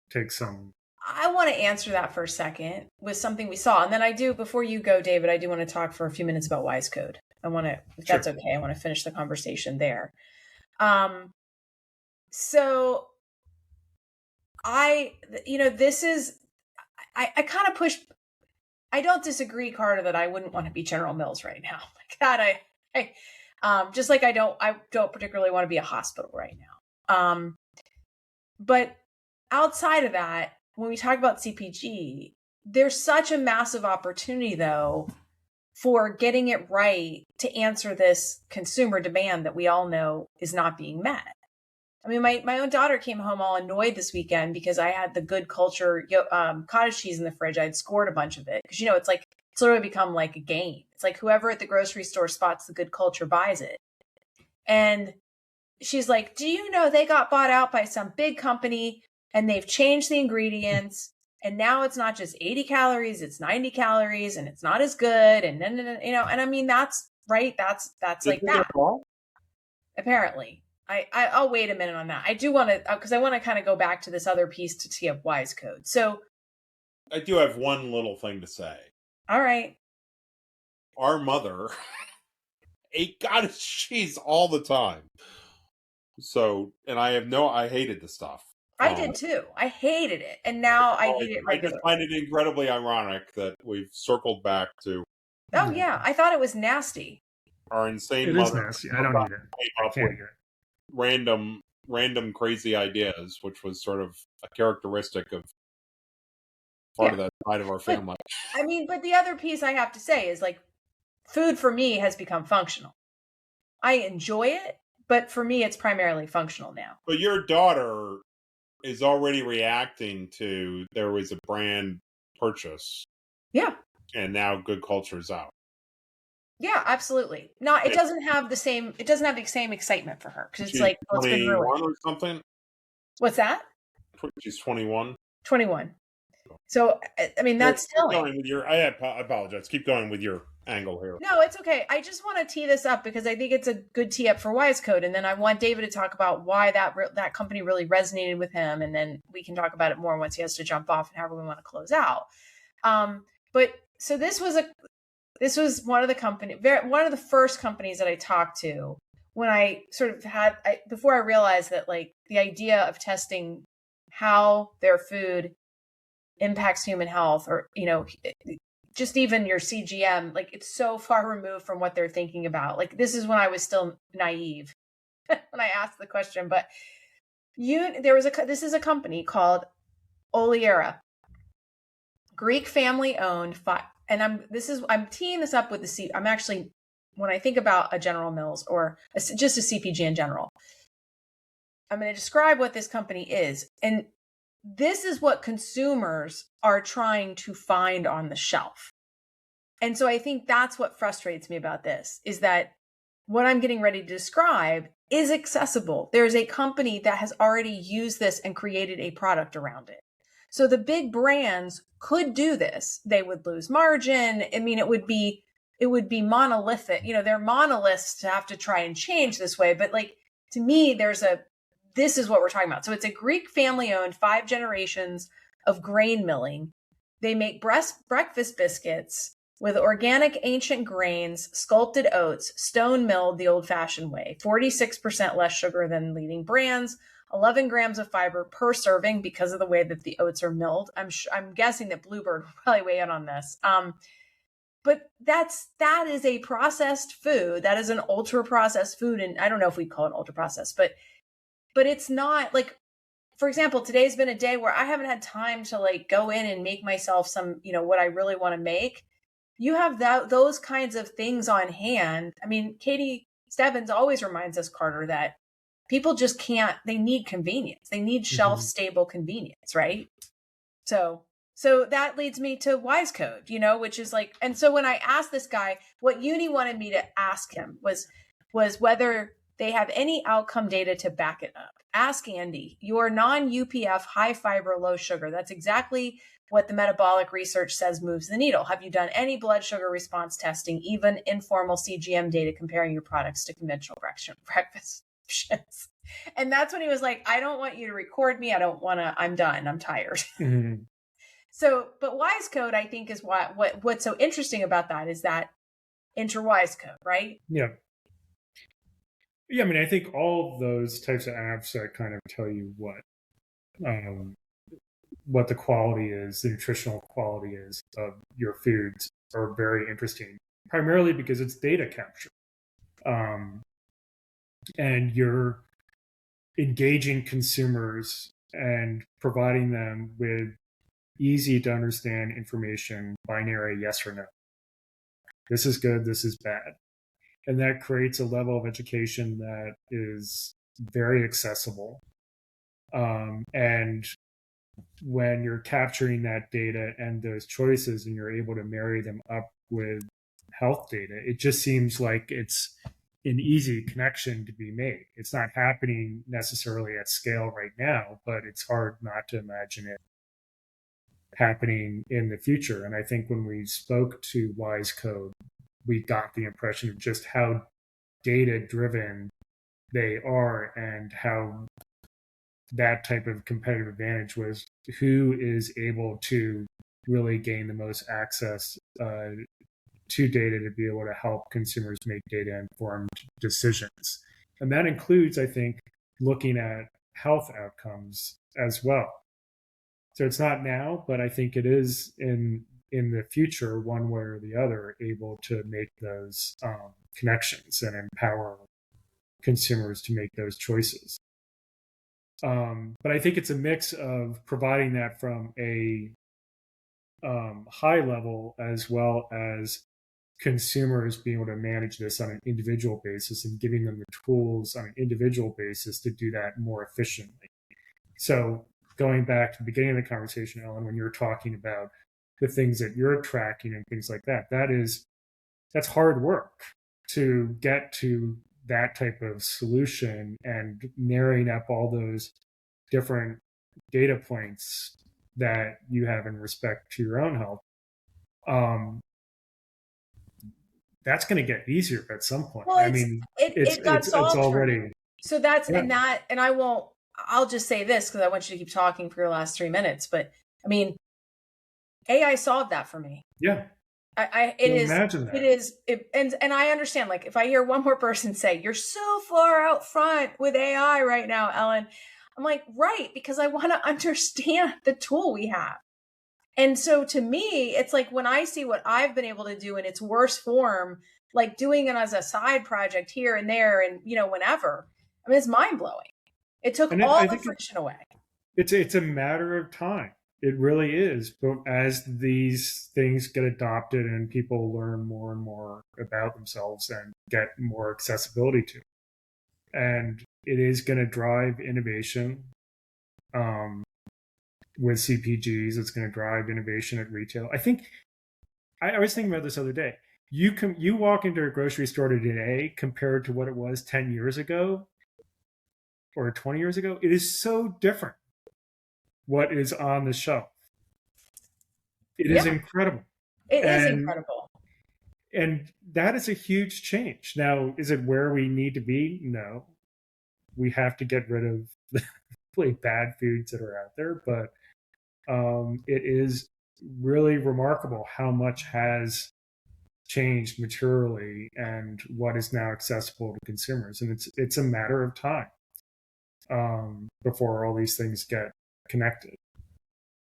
takes some. I want to answer that for a second with something we saw. And then I do, before you go, David, I do want to talk for a few minutes about Wise Code. I want to, if that's okay, I want to finish the conversation there. So this is, I kind of push, I don't disagree, Carter, that I wouldn't want to be General Mills right now. Like that, just like I don't particularly want to be a hospital right now. But outside of that, when we talk about CPG, there's such a massive opportunity, though, for getting it right to answer this consumer demand that we all know is not being met. I mean, my own daughter came home all annoyed this weekend because I had the Good Culture cottage cheese in the fridge. I'd scored a bunch of it because, it's literally become like a game. It's like whoever at the grocery store spots the Good Culture buys it. And she's like, do you know they got bought out by some big company and they've changed the ingredients and now it's not just 80 calories, it's 90 calories and it's not as good. And then, and I mean, that's right. That's like that. Apparently. I'll wait a minute on that. I do want to, because I want to kind of go back to this other piece to tee up Wise Code. So I do have one little thing to say. All right. Our mother ate cottage cheese all the time. So, and I hated the stuff. I did too. I hated it. And now I eat it regularly. I just find it incredibly ironic that we've circled back to. Oh, yeah. I thought it was nasty. Our insane it mother. Is nasty. I don't eat it. I can't eat it. Random crazy ideas, which was sort of a characteristic of part of that side of our family. But the other piece I have to say is like food for me has become functional. I enjoy it, but for me, it's primarily functional now. But your daughter is already reacting to there was a brand purchase. Yeah. And now Good Culture's out. Yeah, absolutely. No, it doesn't have the same excitement for her because it's like, well, it's been ruined or something. What's that? She's 21. 21. So, I mean, that's still. I apologize. Keep going with your angle here. No, it's okay. I just want to tee this up because I think it's a good tee up for Wise Code. And then I want David to talk about why that company really resonated with him. And then we can talk about it more once he has to jump off and however we want to close out. But so this was one of the first companies that I talked to when I sort of before I realized that like the idea of testing how their food impacts human health or, just even your CGM, like it's so far removed from what they're thinking about. Like this is when I was still naive when I asked the question, but this is a company called Oliera, Greek family owned, and I'm teeing this up with I'm actually, when I think about a General Mills or just a CPG in general, I'm going to describe what this company is. And this is what consumers are trying to find on the shelf. And so I think that's what frustrates me about this is that what I'm getting ready to describe is accessible. There's a company that has already used this and created a product around it. So the big brands could do this. They would lose margin. I mean, it would be monolithic. They're monoliths to have to try and change this way. But like, to me, this is what we're talking about. So it's a Greek family owned 5 generations of grain milling. They make breakfast biscuits with organic ancient grains, sculpted oats, stone milled the old fashioned way, 46% less sugar than leading brands, 11 grams of fiber per serving because of the way that the oats are milled. I'm guessing that Bluebird will probably weigh in on this. But that is a processed food. That is an ultra processed food. And I don't know if we call it ultra processed, but it's not like, for example, today's been a day where I haven't had time to like go in and make myself some, what I really want to make. You have those kinds of things on hand. I mean, Katie Stebbins always reminds us, Carter, that people just can't, they need convenience. They need shelf stable convenience, right? So that leads me to Wise Code, which is like, and so when I asked this guy, what Uni wanted me to ask him was whether they have any outcome data to back it up. Ask Andy, your non-UPF, high fiber, low sugar. That's exactly what the metabolic research says moves the needle. Have you done any blood sugar response testing, even informal CGM data comparing your products to conventional breakfast options? And that's when he was like, I don't want you to record me. I don't want to, I'm done. I'm tired. Mm-hmm. So, but Wise Code, I think, is what's so interesting about that is that enter Wise Code, right? Yeah. Yeah, I mean, I think all of those types of apps that kind of tell you what the quality is, the nutritional quality is of your foods are very interesting, primarily because it's data capture. And you're engaging consumers and providing them with easy to understand information, binary yes or no. This is good, this is bad. And that creates a level of education that is very accessible. And when you're capturing that data and those choices and you're able to marry them up with health data, it just seems like it's an easy connection to be made. It's not happening necessarily at scale right now, but it's hard not to imagine it happening in the future. And I think when we spoke to Wise Code, we got the impression of just how data driven they are and how that type of competitive advantage was who is able to really gain the most access to data to be able to help consumers make data informed decisions. And that includes, I think, looking at health outcomes as well. So it's not now, but I think it is in the future, one way or the other, able to make those connections and empower consumers to make those choices. But I think it's a mix of providing that from a high level as well as consumers being able to manage this on an individual basis and giving them the tools on an individual basis to do that more efficiently. So going back to the beginning of the conversation, Ellen, when you're talking about the things that you're tracking and things like that, that's hard work to get to that type of solution and marrying up all those different data points that you have in respect to your own health. That's going to get easier at some point. Well, I mean, it got solved already. So that's, yeah. And I'll just say this because I want you to keep talking for your last 3 minutes. But I mean, AI solved that for me. Yeah. Imagine that. And I understand, like, if I hear one more person say, you're so far out front with AI right now, Ellen, I'm like, right, because I want to understand the tool we have. And so to me, it's like when I see what I've been able to do in its worst form, like doing it as a side project here and there and, whenever, I mean, it's mind blowing. It took all the friction away. It's a matter of time. It really is. But as these things get adopted and people learn more and more about themselves and get more accessibility to it, and it is going to drive innovation. With CPGs, it's going to drive innovation at retail. I think I was thinking about this the other day. You walk into a grocery store today compared to what it was 10 years ago or 20 years ago. It is so different what is on the shelf. It is incredible. It is incredible. And that is a huge change. Now, is it where we need to be? No. We have to get rid of the really bad foods that are out there, but it is really remarkable how much has changed materially and what is now accessible to consumers. And it's a matter of time before all these things get connected.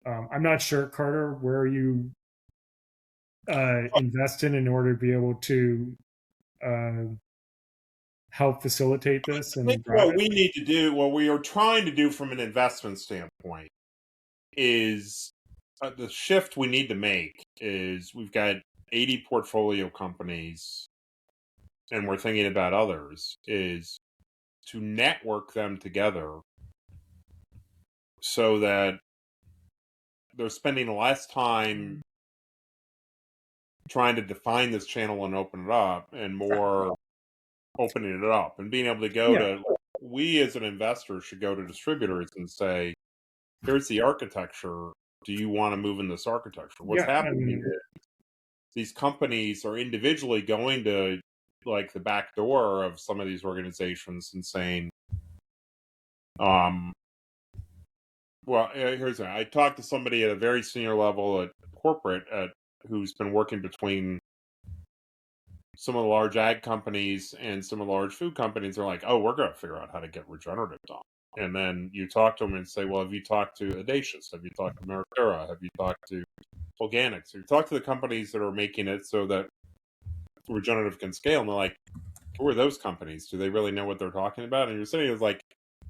I'm not sure, Carter, where you invest in order to be able to help facilitate this. And what we need to do, what we are trying to do from an investment standpoint, is the shift we need to make is we've got 80 portfolio companies and we're thinking about others, is to network them together so that they're spending less time trying to define this channel and open it up and more opening it up and being able to go to, we as an investor should go to distributors and say, here's the architecture do you want to move in this architecture? What's happening is these companies are individually going to like the back door of some of these organizations and saying, well, here's that. I talked to somebody at a very senior level at corporate who's been working between some of the large ag companies and some of the large food companies. Are like, oh, we're going to figure out how to get regenerative done. And then you talk to them and say, well, have you talked to Audacious? Have you talked to Ameriterra? Have you talked to Organics? Have you talked to the companies that are making it so that regenerative can scale? And they're like, who are those companies? Do they really know what they're talking about? And you're sitting there like,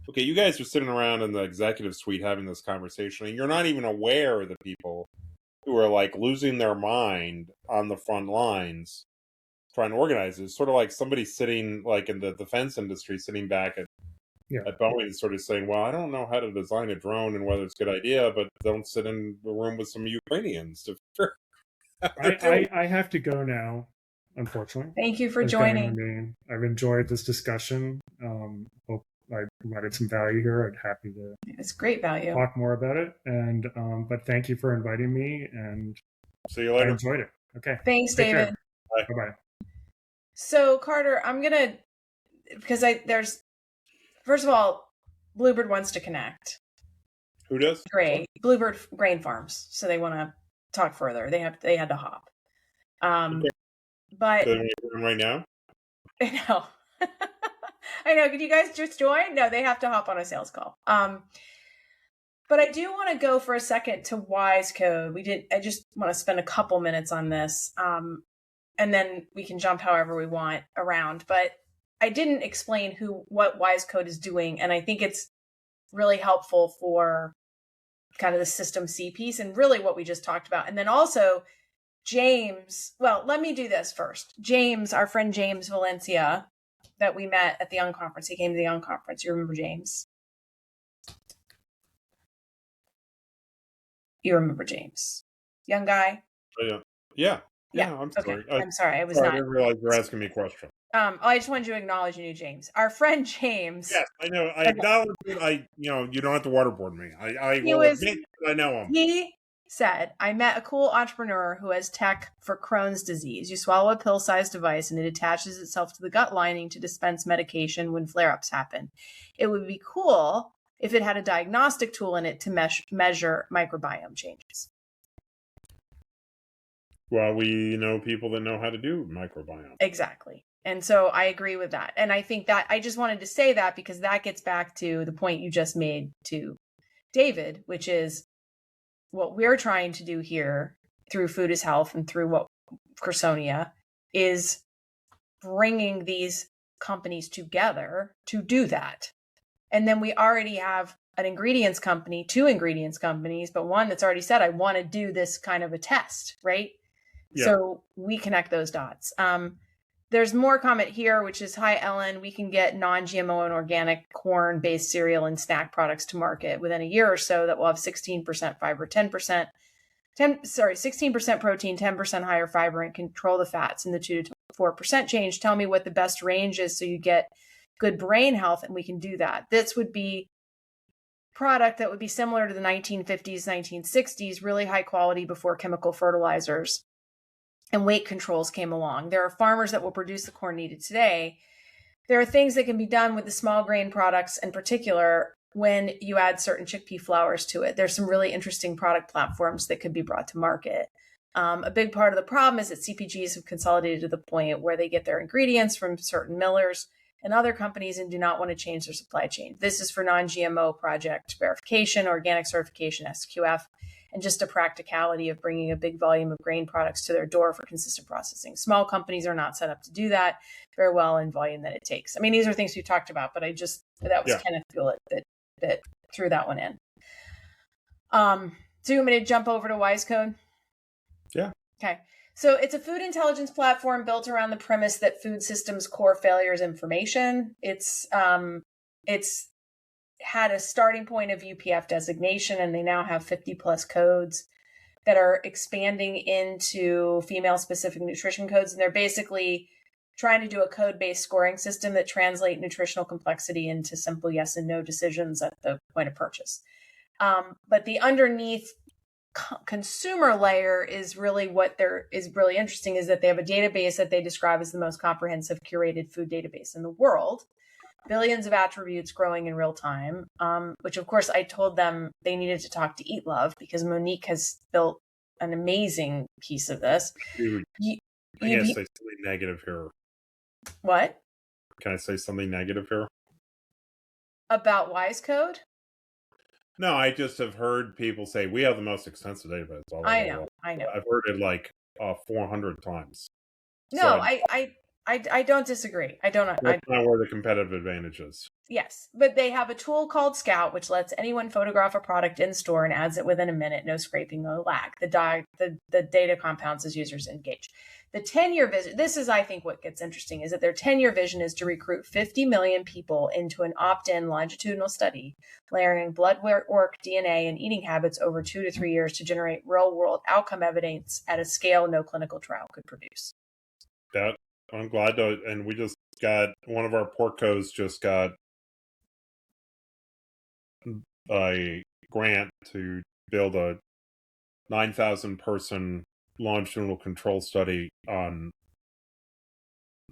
okay, you guys are sitting around in the executive suite having this conversation, and you're not even aware of the people who are like losing their mind on the front lines trying to organize it. It's sort of like somebody sitting like in the defense industry, sitting back at Boeing and sort of saying, well, I don't know how to design a drone and whether it's a good idea, but don't sit in the room with some Ukrainians to figure I have to go now, unfortunately. Thank you for joining. I've enjoyed this discussion. Hope I provided some value here. I'd happy to. It's great value. Talk more about it, and but thank you for inviting me, and see you later. I enjoyed it. Okay. Thanks, David. Bye bye. So Carter, I'm gonna because first of all, Bluebird wants to connect. Who does? Great. Bluebird Grain Farms. So they want to talk further. They had to hop. Okay. But so right now? I know. I know. Could you guys just join? No, they have to hop on a sales call. But I do want to go for a second to Wise Code. I just want to spend a couple minutes on this. And then we can jump however we want around. But I didn't explain what Wise Code is doing. And I think it's really helpful for kind of the System C piece and really what we just talked about. And then also James, well, let me do this first. James, our friend James Valencia that we met at the Unconference. He came to the Unconference. You remember James? You remember James? Young guy? Yeah. I'm sorry. Okay. I'm sorry. I didn't realize you were asking me a question. I just wanted to acknowledge you knew James. Our friend James. Yes, I know. I acknowledge it. You don't have to waterboard me. I will admit I know him. He said, I met a cool entrepreneur who has tech for Crohn's disease. You swallow a pill-sized device and it attaches itself to the gut lining to dispense medication when flare-ups happen. It would be cool if it had a diagnostic tool in it to measure microbiome changes. Well, we know people that know how to do microbiome. Exactly. And so I agree with that. And I think that I just wanted to say that because that gets back to the point you just made to David, which is what we're trying to do here through Food is Health and through what Chryssonia is bringing these companies together to do that. And then we already have an ingredients company, 2 ingredients companies, but one that's already said, I want to do this kind of a test, right? Yeah. So we connect those dots. There's more comment here, which is, hi, Ellen, we can get non-GMO and organic corn-based cereal and snack products to market within a year or so that will have 16% fiber, 16% protein, 10% higher fiber, and control the fats in the 2 to 4% change. Tell me what the best range is so you get good brain health, and we can do that. This would be product that would be similar to the 1950s, 1960s, really high quality before chemical fertilizers and weight controls came along. There are farmers that will produce the corn needed today. There are things that can be done with the small grain products in particular when you add certain chickpea flours to it. There's some really interesting product platforms that could be brought to market. A big part of the problem is that CPGs have consolidated to the point where they get their ingredients from certain millers and other companies and do not want to change their supply chain. This is for non-GMO project verification, organic certification, SQF, and just a practicality of bringing a big volume of grain products to their door for consistent processing. Small companies are not set up to do that very well in volume that it takes. I mean, these are things we talked about, but that was Kenneth Bullitt that threw that one in. So you want me to jump over to Wise Code? Yeah. Okay. So it's a food intelligence platform built around the premise that food systems' core failure is information. It's had a starting point of UPF designation, and they now have 50 plus codes that are expanding into female-specific nutrition codes. And they're basically trying to do a code-based scoring system that translate nutritional complexity into simple yes and no decisions at the point of purchase. But the underneath consumer layer is really what is really interesting, is that they have a database that they describe as the most comprehensive curated food database in the world. Billions of attributes growing in real time, which of course I told them they needed to talk to Eat Love because Monique has built an amazing piece of this. I can't say something negative here. What? Can I say something negative here? About Wisecode? No, I just have heard people say we have the most extensive database. I know. I've heard it like 400 times. No, so I don't disagree. I don't know. That's not where the competitive advantage is. Yes, but they have a tool called Scout, which lets anyone photograph a product in store and adds it within a minute, no scraping, no lag. The data compounds as users engage. The 10-year vision, this is, I think, what gets interesting, is that their 10-year vision is to recruit 50 million people into an opt-in longitudinal study, layering blood work, DNA, and eating habits over 2 to 3 years to generate real-world outcome evidence at a scale no clinical trial could produce. That I'm glad to, and we just got, one of our portcos just got a grant to build a 9,000 person longitudinal control study on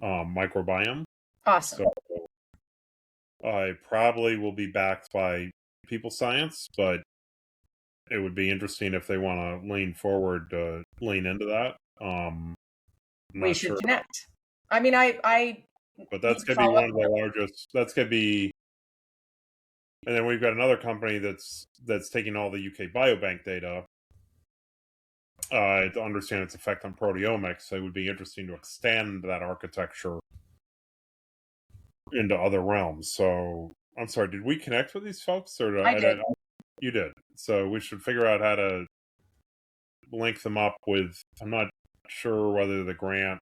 microbiome. Awesome. So I probably will be backed by People Science, but it would be interesting if they want to lean forward to lean into that. We should connect. I mean, but that's going to be one of the largest. That's going to be, and then we've got another company that's taking all the UK Biobank data to understand its effect on proteomics. So it would be interesting to extend that architecture into other realms. So I'm sorry, did we connect with these folks, or I did? You did. So we should figure out how to link them up with. I'm not sure whether the grant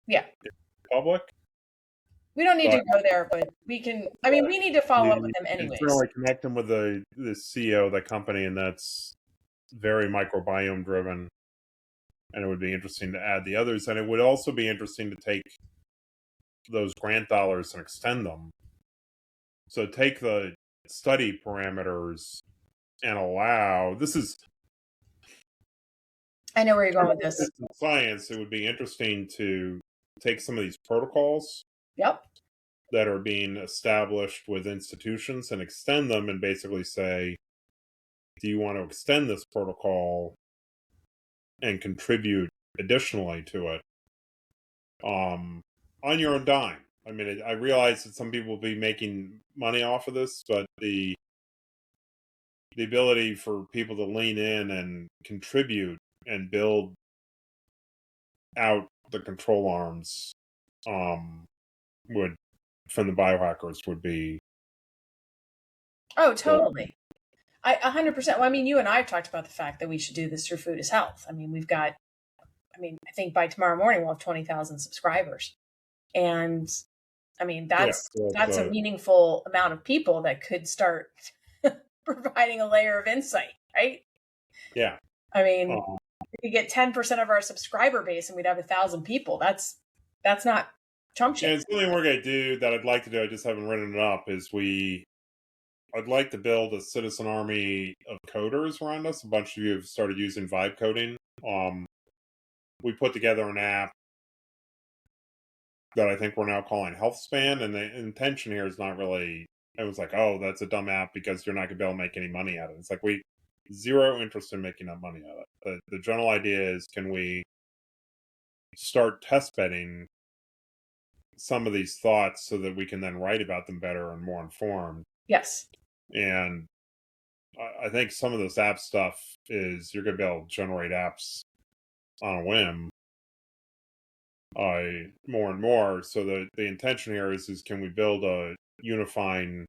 is public. We don't need to go there, but we can. I mean, we need to follow up with them anyways. Certainly connect them with the CEO of that company, and that's very microbiome driven. And it would be interesting to add the others, and it would also be interesting to take those grant dollars and extend them. So take the study parameters and allow. This is. I know where you're going with this. Science. It would be interesting to take some of these protocols. Yep. That are being established with institutions and extend them, and basically say, do you want to extend this protocol and contribute additionally to it on your own dime? I mean, I realize that some people will be making money off of this, but the ability for people to lean in and contribute and build out the control arms would, from the biohackers, would be. Oh, totally. 100%. Well, I mean, you and I have talked about the fact that we should do this through Food is Health. I mean, I think by tomorrow morning we'll have 20,000 subscribers. And I mean, that's a meaningful amount of people that could start providing a layer of insight, right? Yeah. I mean, if we get 10% of our subscriber base and we'd have 1,000 people, that's not chump change. And something we're going to do that I'd like to do, I just haven't written it up, is I'd like to build a citizen army of coders around us. A bunch of you have started using vibe coding. We put together an app that I think we're now calling HealthSpan, and the intention here is not really, it was like, oh, that's a dumb app because you're not going to be able to make any money out of it. It's like, we zero interest in making that money out of it. The general idea is, can we start test bedding some of these thoughts so that we can then write about them better and more informed? Yes. And I think some of this app stuff is you're going to be able to generate apps on a whim more and more. So the intention here is can we build a unifying,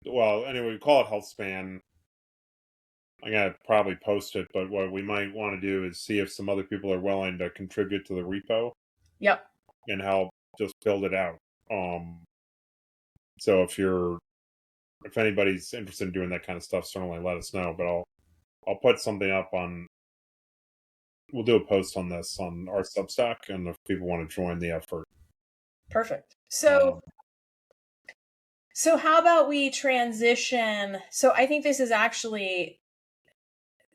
well, anyway, we call it HealthSpan. I'm going to probably post it, but what we might want to do is see if some other people are willing to contribute to the repo. Yep. And help just build it out. So if anybody's interested in doing that kind of stuff, certainly let us know. But I'll put something up on. We'll do a post on this on our Substack, and if people want to join the effort. Perfect. So how about we transition? So I think this is actually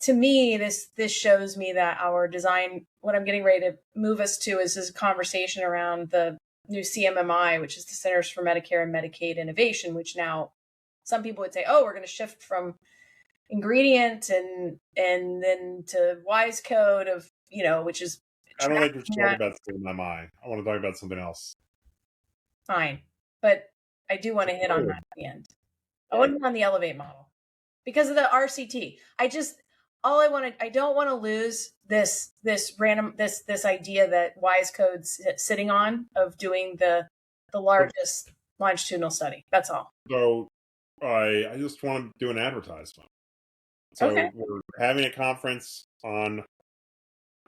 to me, this shows me that our design, what I'm getting ready to move us to, is this conversation around the new CMMI, which is the Centers for Medicare and Medicaid Innovation, which now some people would say, oh, we're going to shift from ingredient and then to WISE code of, which is. I don't think we should talk about CMMI. I want to talk about something else. Fine. But I do want to hit on that at the end. I want to hit on the Elevate model because of the RCT. I don't want to lose this idea that WISE code's sitting on of doing the largest longitudinal study. That's all. So I just want to do an advertisement. So Okay. We're having a conference on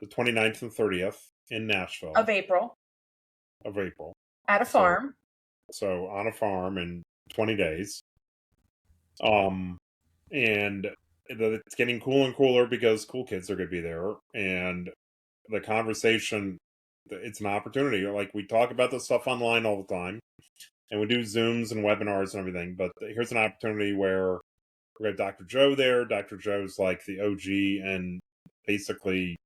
the 29th and 30th in Nashville. Of April. At a farm. So on a farm in 20 days. And it's getting cool and cooler because cool kids are going to be there. And the conversation, it's an opportunity. Like, we talk about this stuff online all the time. And we do Zooms and webinars and everything. But here's an opportunity where we got Dr. Joe there. Dr. Joe's like the OG, and basically,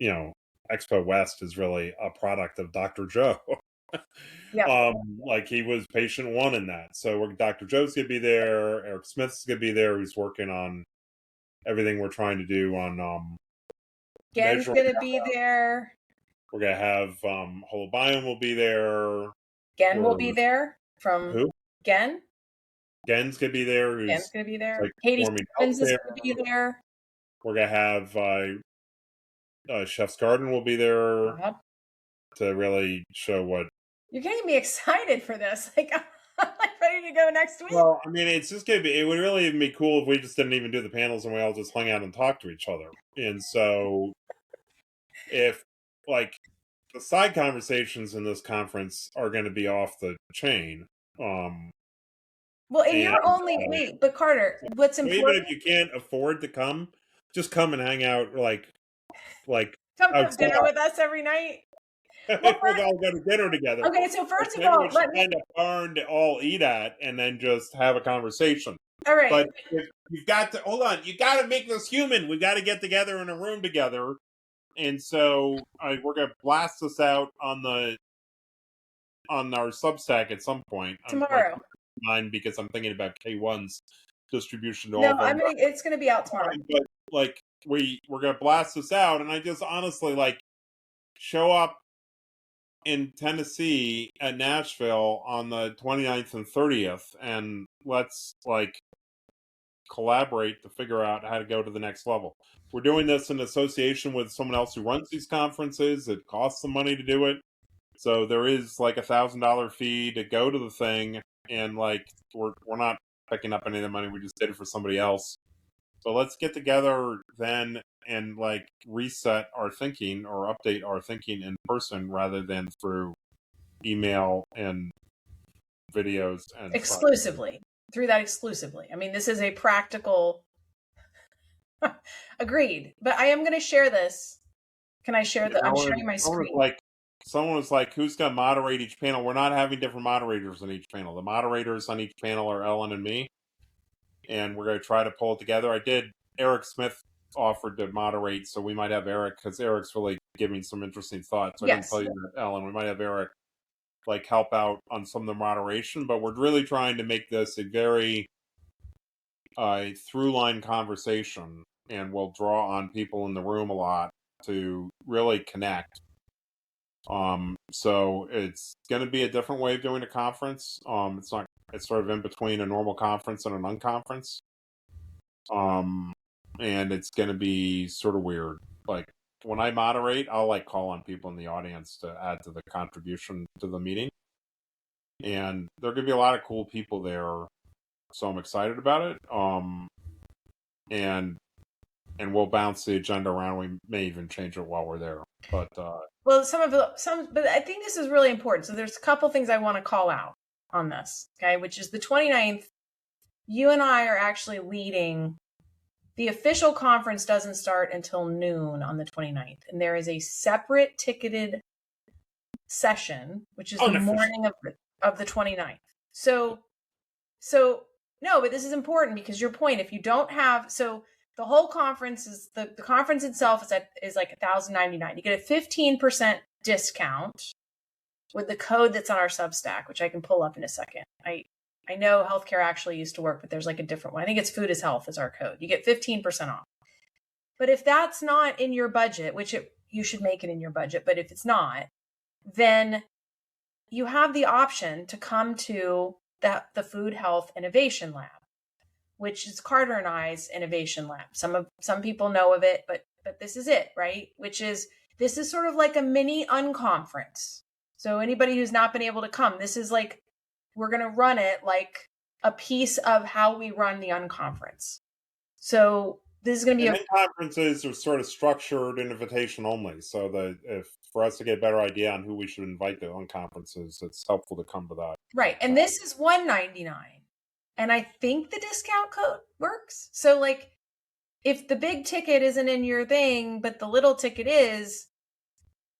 Expo West is really a product of Dr. Joe. Yeah. Like, he was patient one in that. So Dr. Joe's going to be there. Eric Smith's going to be there, who's working on everything we're trying to do on Gen's going to be there. We're going to have Holobiome will be there. Gen will be there from who? Gen. Gen's going to be there. Gen's going to be there. Like, Katie Stevens is going to be there. We're going to have Chef's Garden will be there to really show what. You're getting me excited for this. Like, I'm ready to go next week. Well, I mean, it's just going to be, it would really even be cool if we just didn't even do the panels and we all just hung out and talked to each other. And so if, like, the side conversations in this conference are going to be off the chain. Well, and you're only wait, but Carter, what's important? Even if you can't afford to come, just come and hang out. Like come to dinner with us every night. We'll all go to dinner together. Okay, so first of all, let me find a barn to all eat at, and then just have a conversation. All right, but you've got to hold on. You got to make this human. We got to get together in a room together. And so we're going to blast this out on our Substack at some point tomorrow. Mine, because I'm thinking about K1's distribution to all of them. It's going to be out tomorrow. But like we're going to blast this out, and I just honestly show up in Tennessee at Nashville on the 29th and 30th, and let's collaborate to figure out how to go to the next level. We're doing this in association with someone else who runs these conferences. It costs some money to do it. So there is $1,000 fee to go to the thing. And we're not picking up any of the money. We just did it for somebody else. So let's get together then and reset our thinking or update our thinking in person rather than through email and videos and exclusively. Through that exclusively. I mean, this is a practical. Agreed. But I am going to share this. Can I share I'm sharing my screen. Someone was like, who's going to moderate each panel? We're not having different moderators on each panel. The moderators on each panel are Ellen and me. And we're going to try to pull it together. Eric Smith offered to moderate, so we might have Eric, because Eric's really giving some interesting thoughts. I didn't tell you that, Ellen. We might have Eric help out on some of the moderation, but we're really trying to make this a very through-line conversation, and we'll draw on people in the room a lot to really connect. So it's going to be a different way of doing a conference. It's sort of in between a normal conference and an unconference. And it's going to be sort of weird. When I moderate, I'll call on people in the audience to add to the contribution to the meeting. And there are going to be a lot of cool people there. So I'm excited about it. And we'll bounce the agenda around. We may even change it while we're there. But well, but I think this is really important. So there's a couple things I want to call out on this, okay? Which is the 29th. You and I are actually leading. The official conference doesn't start until noon on the 29th, and there is a separate ticketed session, which is the morning of the 29th. So no, but this is important because your point. If you don't have the whole conference is the conference itself is like $1,099. You get a 15% discount with the code that's on our Substack, which I can pull up in a second. I know healthcare actually used to work, but there's like a different one. I think it's Food is Health is our code. You get 15% off. But if that's not in your budget, you should make it in your budget, but if it's not, then you have the option to come to the Food Health Innovation Lab, which is Carter and I's innovation lab. Some people know of it, but this is it, right? This is sort of like a mini unconference. So anybody who's not been able to come, this is like, we're going to run it like a piece of how we run the unconference. So this is going to be conferences are sort of structured invitation only. So that for us to get a better idea on who we should invite to unconferences, it's helpful to come to that. Right. And this is $199. And I think the discount code works. So like if the big ticket isn't in your thing, but the little ticket is,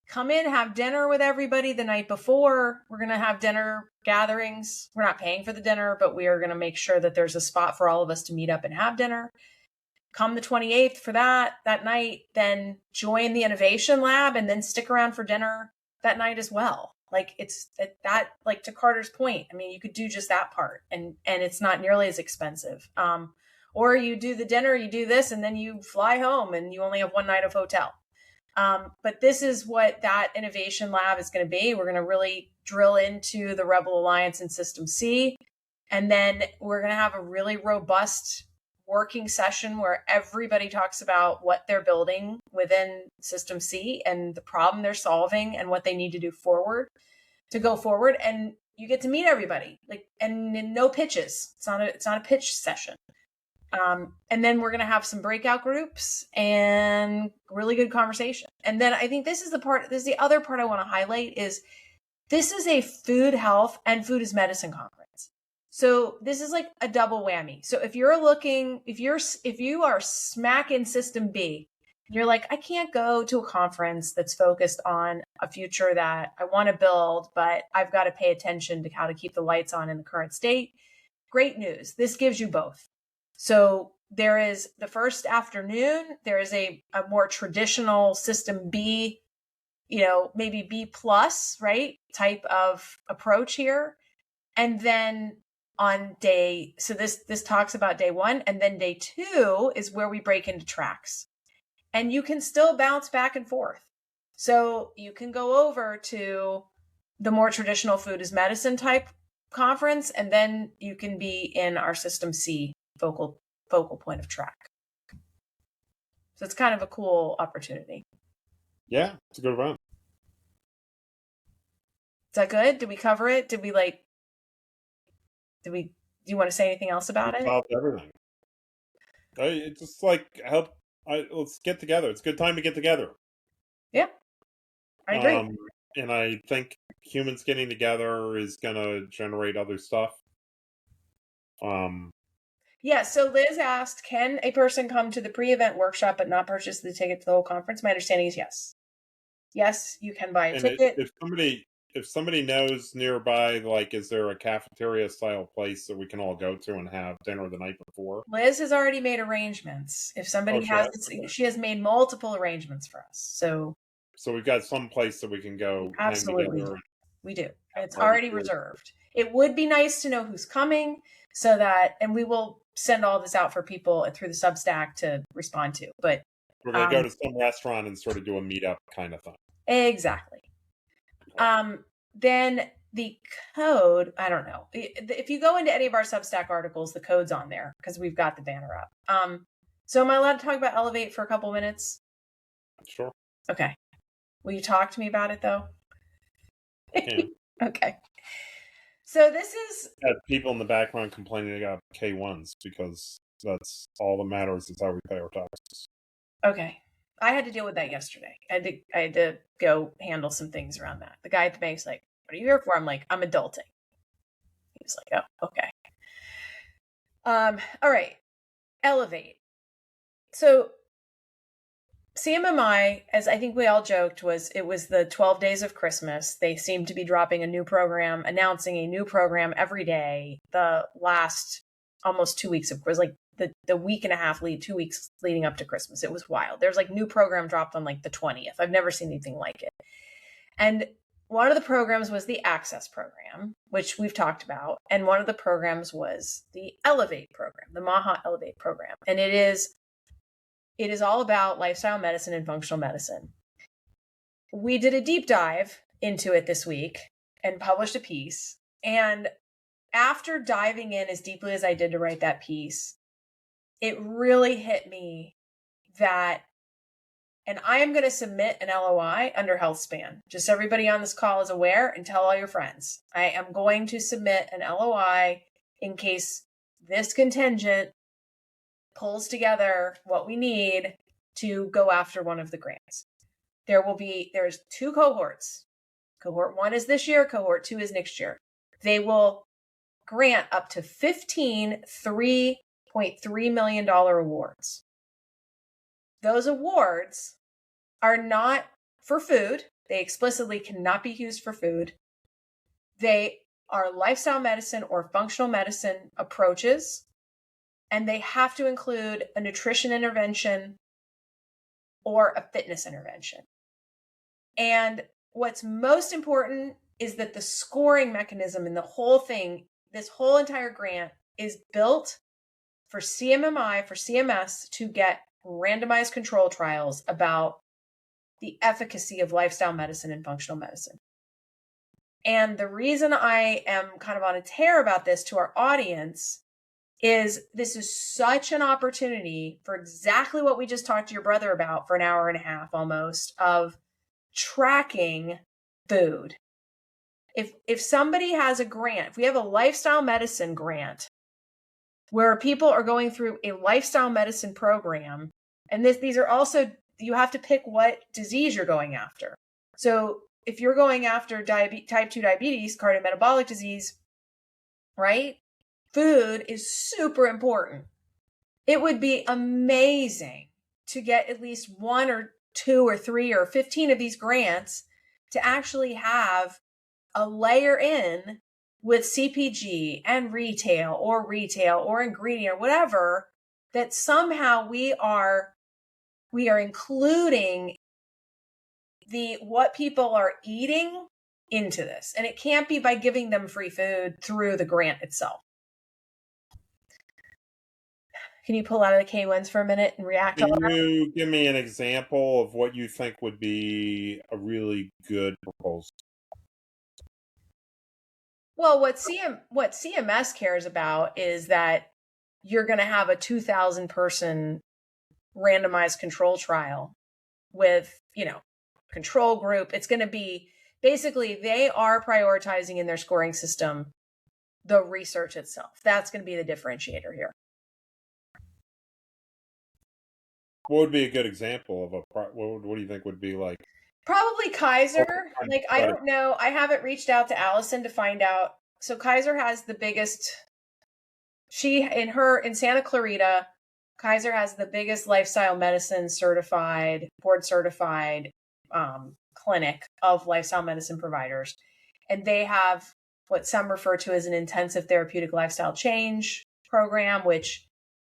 come in, have dinner with everybody the night before. We're going to have dinner gatherings. We're not paying for the dinner, but we are going to make sure that there's a spot for all of us to meet up and have dinner. Come the 28th for that night, then join the innovation lab and then stick around for dinner that night as well. Like it's that, like to Carter's point, I mean, you could do just that part and it's not nearly as expensive. Or you do the dinner, you do this, and then you fly home and you only have one night of hotel. But this is what that innovation lab is going to be. We're going to really drill into the Rebel Alliance and System C. And then we're going to have a really robust working session where everybody talks about what they're building within System C and the problem they're solving and what they need to do to go forward. And you get to meet everybody, and no pitches. It's not a pitch session. And then we're going to have some breakout groups and really good conversation. And then I think this is the other part I want to highlight is this is a food health and food is medicine conference. So this is like a double whammy. So if you are smack in System B, you're like, I can't go to a conference that's focused on a future that I want to build, but I've got to pay attention to how to keep the lights on in the current state. Great news. This gives you both. So there is the first afternoon, there is a more traditional System B, maybe B plus, right, type of approach here. And then on this talks about day one, and then day two is where we break into tracks. And you can still bounce back and forth. So you can go over to the more traditional food is medicine type conference, and then you can be in our System C focal point of track. So it's kind of a cool opportunity. Yeah, it's a good event. Is that good? Did we cover it? Do you want to say anything else about it? About everything. It's just like let's get together. It's a good time to get together. Yeah, I agree. And I think humans getting together is going to generate other stuff. Yeah, so Liz asked, can a person come to the pre-event workshop but not purchase the ticket to the whole conference? My understanding is yes. Yes, you can buy a ticket. If somebody knows nearby, like, is there a cafeteria style place that we can all go to and have dinner the night before? Liz has already made arrangements. If somebody she has made multiple arrangements for us. So we've got some place that we can go. Absolutely. We do. It's already reserved. It would be nice to know who's coming and we will send all this out for people through the Substack to respond to. But we're going to go to some restaurant and sort of do a meetup kind of thing. Exactly. Then the code, I don't know. If you go into any of our Substack articles, the code's on there because we've got the banner up. So am I allowed to talk about Elevate for a couple minutes? Sure. Okay. Will you talk to me about it though? Okay. So this is people in the background complaining they got K1s because that's all that matters is how we pay our taxes. Okay. I had to deal with that yesterday. I had to go handle some things around that. The guy at the bank's like, what are you here for? I'm like, I'm adulting. He was like, oh, okay. All right. Elevate. So CMMI, as I think we all joked, it was the 12 days of Christmas. They seemed to be dropping a new program, announcing a new program every day. The last almost 2 weeks, it was like the week and a half 2 weeks leading up to Christmas. It was wild. There's like new program dropped on like the 20th. I've never seen anything like it. And one of the programs was the Access program, which we've talked about. And one of the programs was the Elevate program, the Maha Elevate program. And it is all about lifestyle medicine and functional medicine. We did a deep dive into it this week and published a piece. And after diving in as deeply as I did to write that piece, it really hit me that, and I am going to submit an LOI under HealthSpan. Just everybody on this call is aware, and tell all your friends. I am going to submit an LOI in case this contingent pulls together what we need to go after one of the grants. There's 2 cohorts. Cohort 1 is this year, cohort 2 is next year. They will grant up to 15 $3.3 million awards. Those awards are not for food. They explicitly cannot be used for food. They are lifestyle medicine or functional medicine approaches, and they have to include a nutrition intervention or a fitness intervention. And what's most important is that the scoring mechanism in the whole thing, this whole entire grant, is built for CMMI, for CMS, to get randomized control trials about the efficacy of lifestyle medicine and functional medicine. And the reason I am kind of on a tear about this to our audience is this is such an opportunity for exactly what we just talked to your brother about for an hour and a half almost, of tracking food. If somebody has a grant, if we have a lifestyle medicine grant where people are going through a lifestyle medicine program, and these are also, you have to pick what disease you're going after. So if you're going after type 2 diabetes, cardiometabolic disease, right? Food is super important. It would be amazing to get at least 1 or 2 or 3 or 15 of these grants to actually have a layer in with CPG and retail or ingredient or whatever, that somehow we are including what people are eating into this. And it can't be by giving them free food through the grant itself. Can you pull out of the K-1s for a minute and react? Can you give me an example of what you think would be a really good proposal? Well, what CMS cares about is that you're going to have a 2,000 person randomized control trial with, control group. It's going to be basically, they are prioritizing in their scoring system the research itself. That's going to be the differentiator here. What would be a good example of what do you think would be like? Probably Kaiser. I don't know. I haven't reached out to Allison to find out. So Kaiser has the biggest, in Santa Clarita, Kaiser has the biggest lifestyle medicine board certified clinic of lifestyle medicine providers. And they have what some refer to as an intensive therapeutic lifestyle change program, which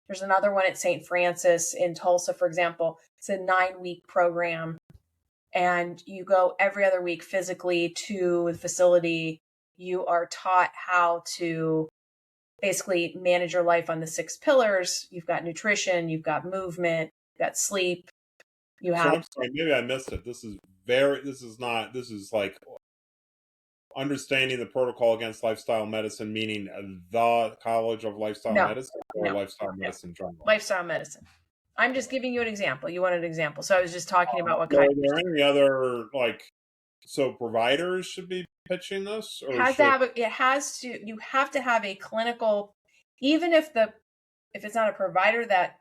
there's another one at St. Francis in Tulsa, for example. It's a 9-week program. And you go every other week physically to the facility. You are taught how to basically manage your life on the 6 pillars. You've got nutrition, you've got movement, you've got sleep. So I'm sorry, maybe I missed it. This is like understanding the protocol against lifestyle medicine, meaning the College of Lifestyle Medicine or Lifestyle Medicine Journal? Lifestyle medicine. I'm just giving you an example. You wanted an example. So I was just talking about what kind of. Are there any other, so providers should be pitching this? Or you have to have a clinical, even if it's not a provider that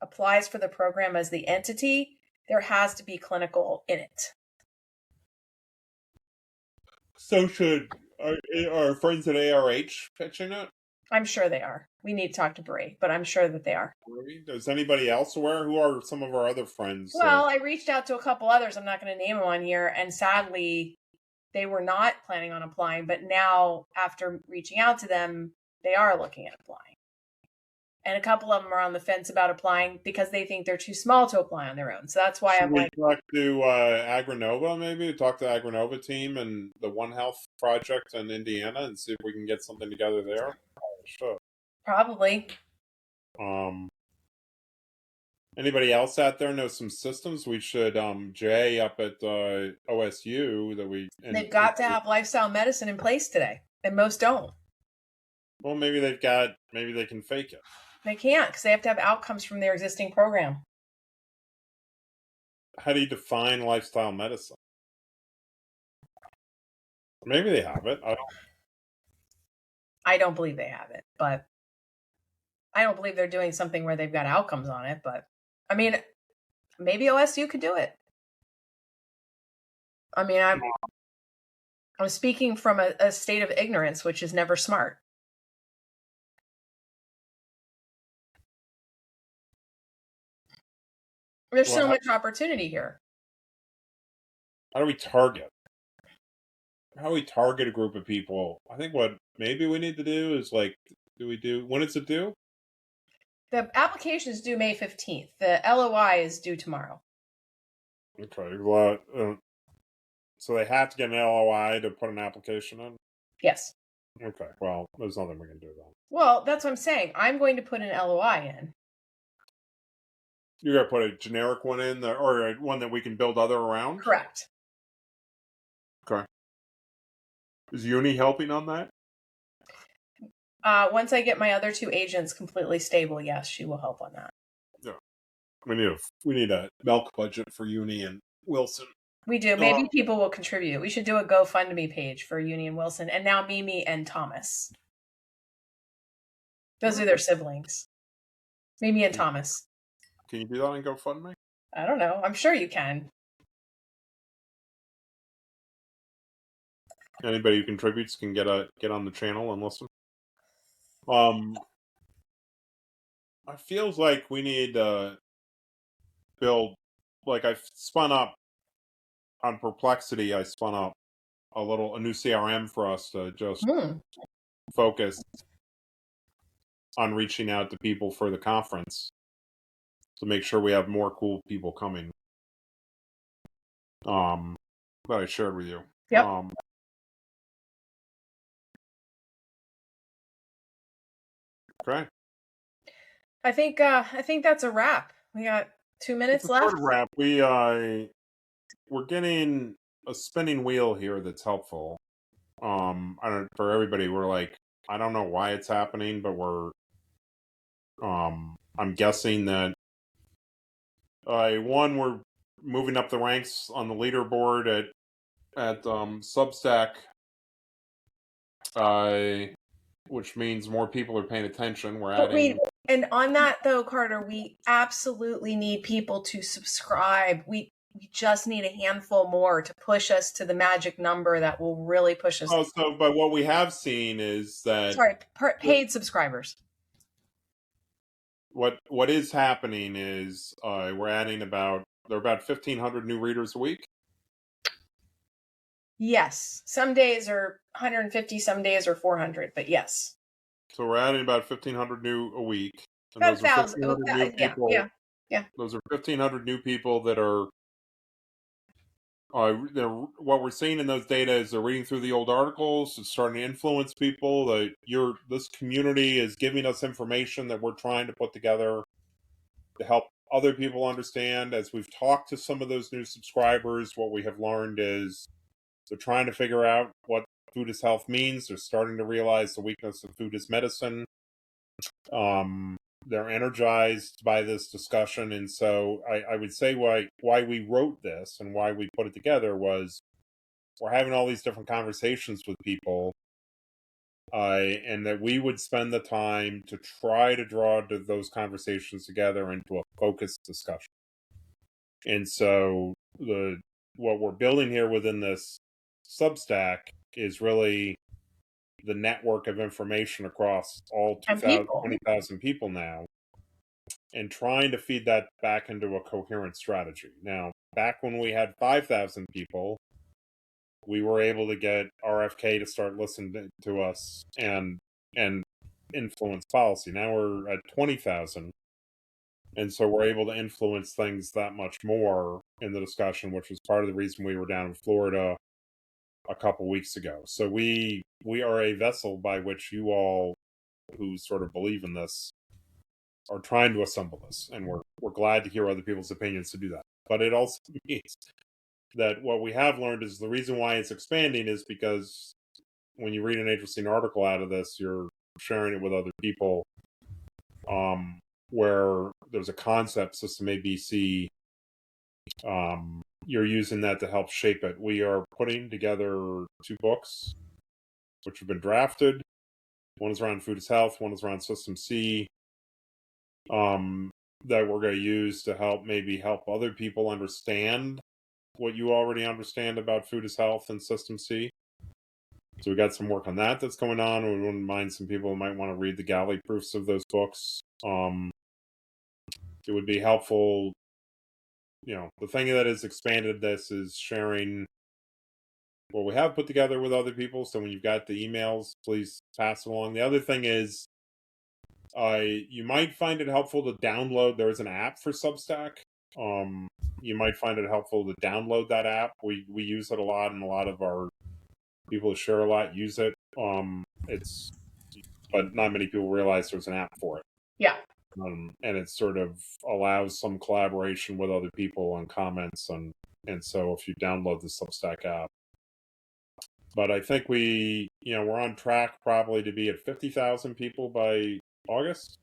applies for the program as the entity, there has to be clinical in it. So are friends at ARH pitching it? I'm sure they are. We need to talk to Brie, but I'm sure that they are. Is anybody else aware? Who are some of our other friends? Well, I reached out to a couple others. I'm not going to name them on here. And sadly, they were not planning on applying. But now, after reaching out to them, They are looking at applying. And a couple of them are on the fence about applying because they think they're too small to apply on their own. So that's why I'm like, talk to Agrinova, maybe talk to Agrinova team and the One Health project in Indiana and see if we can get something together there. Sure. Probably. Anybody else out there know some systems we should Jay up at OSU that they've got to have lifestyle medicine in place today, and most don't. Well, maybe they can fake it. They can't because they have to have outcomes from their existing program. How do you define lifestyle medicine? Maybe they have it. I don't believe they have it, but I don't believe they're doing something where they've got outcomes on it. But I mean, maybe OSU could do it. I mean, I'm speaking from a state of ignorance, which is never smart. There's so much opportunity here. How do we target? How do we target a group of people? I think what maybe we need to do is when is it due? The application is due May 15th. The LOI is due tomorrow. Okay. Well, so they have to get an LOI to put an application in? Yes. Okay. Well, there's nothing we can do then. Well, that's what I'm saying. I'm going to put an LOI in. You're going to put a generic one in there, or one that we can build other around? Correct. Okay. Is Uni helping on that? Once I get my other two agents completely stable, yes, she will help on that. Yeah. We need a milk budget for Uni and Wilson. We do. Maybe people will contribute. We should do a GoFundMe page for Uni and Wilson, and now Mimi and Thomas. Those are their siblings. Mimi and Thomas. Can you do that on GoFundMe? I don't know. I'm sure you can. Anybody who contributes can get on the channel and listen. It feels like we need to build, like I've spun up on Perplexity, I spun up a new CRM for us to just focus on reaching out to people for the conference to make sure we have more cool people coming. That I shared with you. Yep. Okay. I think that's a wrap. We got 2 minutes left. Wrap. We're getting a spinning wheel here that's helpful. For everybody, we're like, I don't know why it's happening, but I'm guessing that we're moving up the ranks on the leaderboard at Substack, which means more people are paying attention. We're adding. And on that though, Carter, we absolutely need people to subscribe. We just need a handful more to push us to the magic number that will really push us. But what we have seen is that paid subscribers. What is happening is we're adding there are about 1,500 new readers a week. Yes, some days are 150, some days are 400, but yes. So we're adding about 1,500 new a week. And about 1,000. Yeah. Those are 1,500 new people that are. What we're seeing in those data is they're reading through the old articles. It's starting to influence people. This community is giving us information that we're trying to put together to help other people understand. As we've talked to some of those new subscribers, what we have learned is they're trying to figure out what food is health means. They're starting to realize the weakness of food is medicine. They're energized by this discussion. And so I would say why we wrote this and why we put it together was we're having all these different conversations with people, and that we would spend the time to try to draw those conversations together into a focused discussion. And so what we're building here within this Substack is really the network of information across all 20,000 people now, and trying to feed that back into a coherent strategy. Now, back when we had 5,000 people, we were able to get RFK to start listening to us and influence policy. Now we're at 20,000. And so we're able to influence things that much more in the discussion, which was part of the reason we were down in Florida a couple weeks ago. So we are a vessel by which you all who sort of believe in this are trying to assemble this, and we're glad to hear other people's opinions to do that. But it also means that what we have learned is the reason why it's expanding is because when you read an interesting article out of this, you're sharing it with other people, where there's a concept system ABC, you're using that to help shape it. We are putting together 2 books which have been drafted. One is around food as health, one is around System C, that we're going to use to help other people understand what you already understand about food as health and System C. So we got some work on that that's going on. We wouldn't mind some people who might want to read the galley proofs of those books. It would be helpful. The thing that has expanded this is sharing what we have put together with other people. So when you've got the emails, please pass it along. The other thing is, you might find it helpful to download. There is an app for Substack. You might find it helpful to download that app. We use it a lot, and a lot of our people who share a lot use it. But not many people realize there's an app for it. Yeah. And it sort of allows some collaboration with other people on comments, and so if you download the Substack app. But I think we're on track probably to be at 50,000 people by August.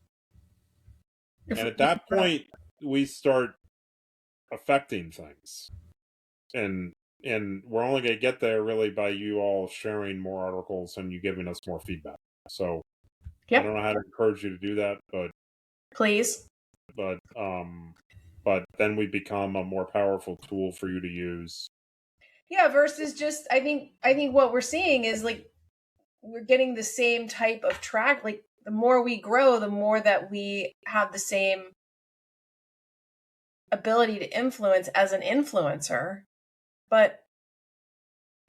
And at that point, we start affecting things. And we're only going to get there really by you all sharing more articles and you giving us more feedback. So I don't know how to encourage you to do that, but please. But then we become a more powerful tool for you to use. Yeah, versus just I think what we're seeing is like we're getting the same type of track. Like the more we grow, the more that we have the same ability to influence as an influencer. But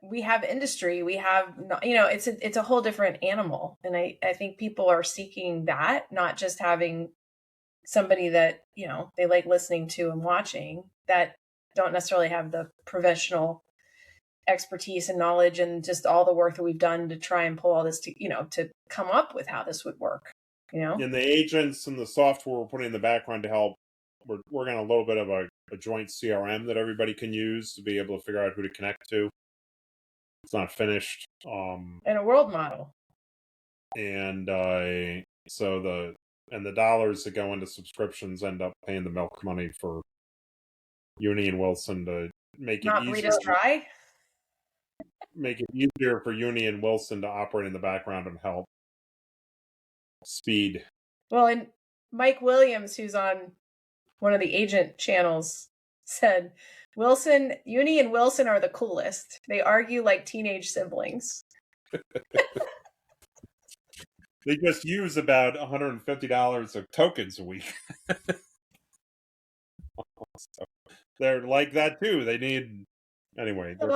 we have industry, we have, it's a whole different animal. And I think people are seeking that, not just having somebody that, they like listening to and watching that don't necessarily have the professional expertise and knowledge and just all the work that we've done to try and pull all this to, to come up with how this would work, And the agents and the software we're putting in the background to help, we're working on a little bit of a joint CRM that everybody can use to be able to figure out who to connect to. It's not finished. And a world model. And so the dollars that go into subscriptions end up paying the milk money for Uni and Wilson to make it easier. Not bleed us dry. Make it easier for Uni and Wilson to operate in the background and help speed. Well, and Mike Williams, who's on one of the agent channels, said Uni and Wilson are the coolest. They argue like teenage siblings. They just use about $150 of tokens a week. So they're like that too. They need anyway. They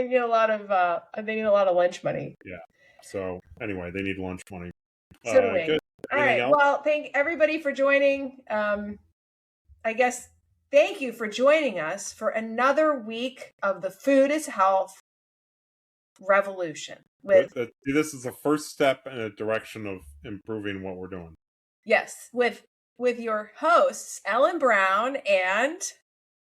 need a lot of lunch money. Yeah. So anyway, they need lunch money. So do we. Good. All right. Else? Well, thank everybody for joining. I guess thank you for joining us for another week of the Food is Health revolution. This is the first step in a direction of improving what we're doing. Yes, with your hosts Ellen Brown and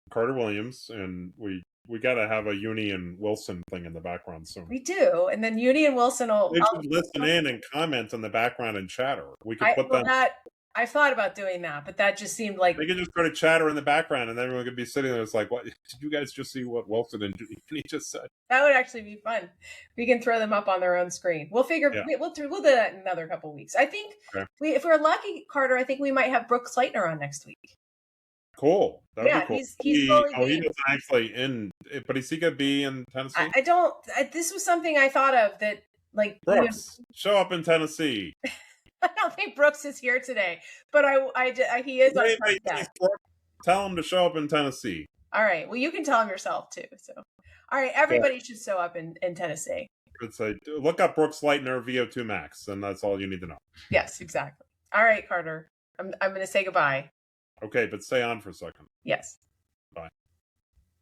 Carter Williams, and we got to have a Uni and Wilson thing in the background soon. We do, and then Uni and Wilson will listen in and comment in the background and chatter. We could put them. I thought about doing that, but that just seemed like... They could just sort of chatter in the background, and everyone could be sitting there. It's like, what? Did you guys just see what Wilson and Uni just said? That would actually be fun. We can throw them up on their own screen. We'll do that in another couple of weeks. I think if we're lucky, Carter, I think we might have Brooke Sleitner on next week. Cool. That'd be cool. He's fully he doesn't actually in, but is he gonna be in Tennessee? This was something I thought of that, like, Brooks, show up in Tennessee. I don't think Brooks is here today, but he is. Tell him to show up in Tennessee. All right. Well, you can tell him yourself too. So, all right, everybody should show up in Tennessee. It's a look up Brooks Lightner VO2 Max, and that's all you need to know. Yes, exactly. All right, Carter. I'm going to say goodbye. Okay, but stay on for a second. Yes. Bye.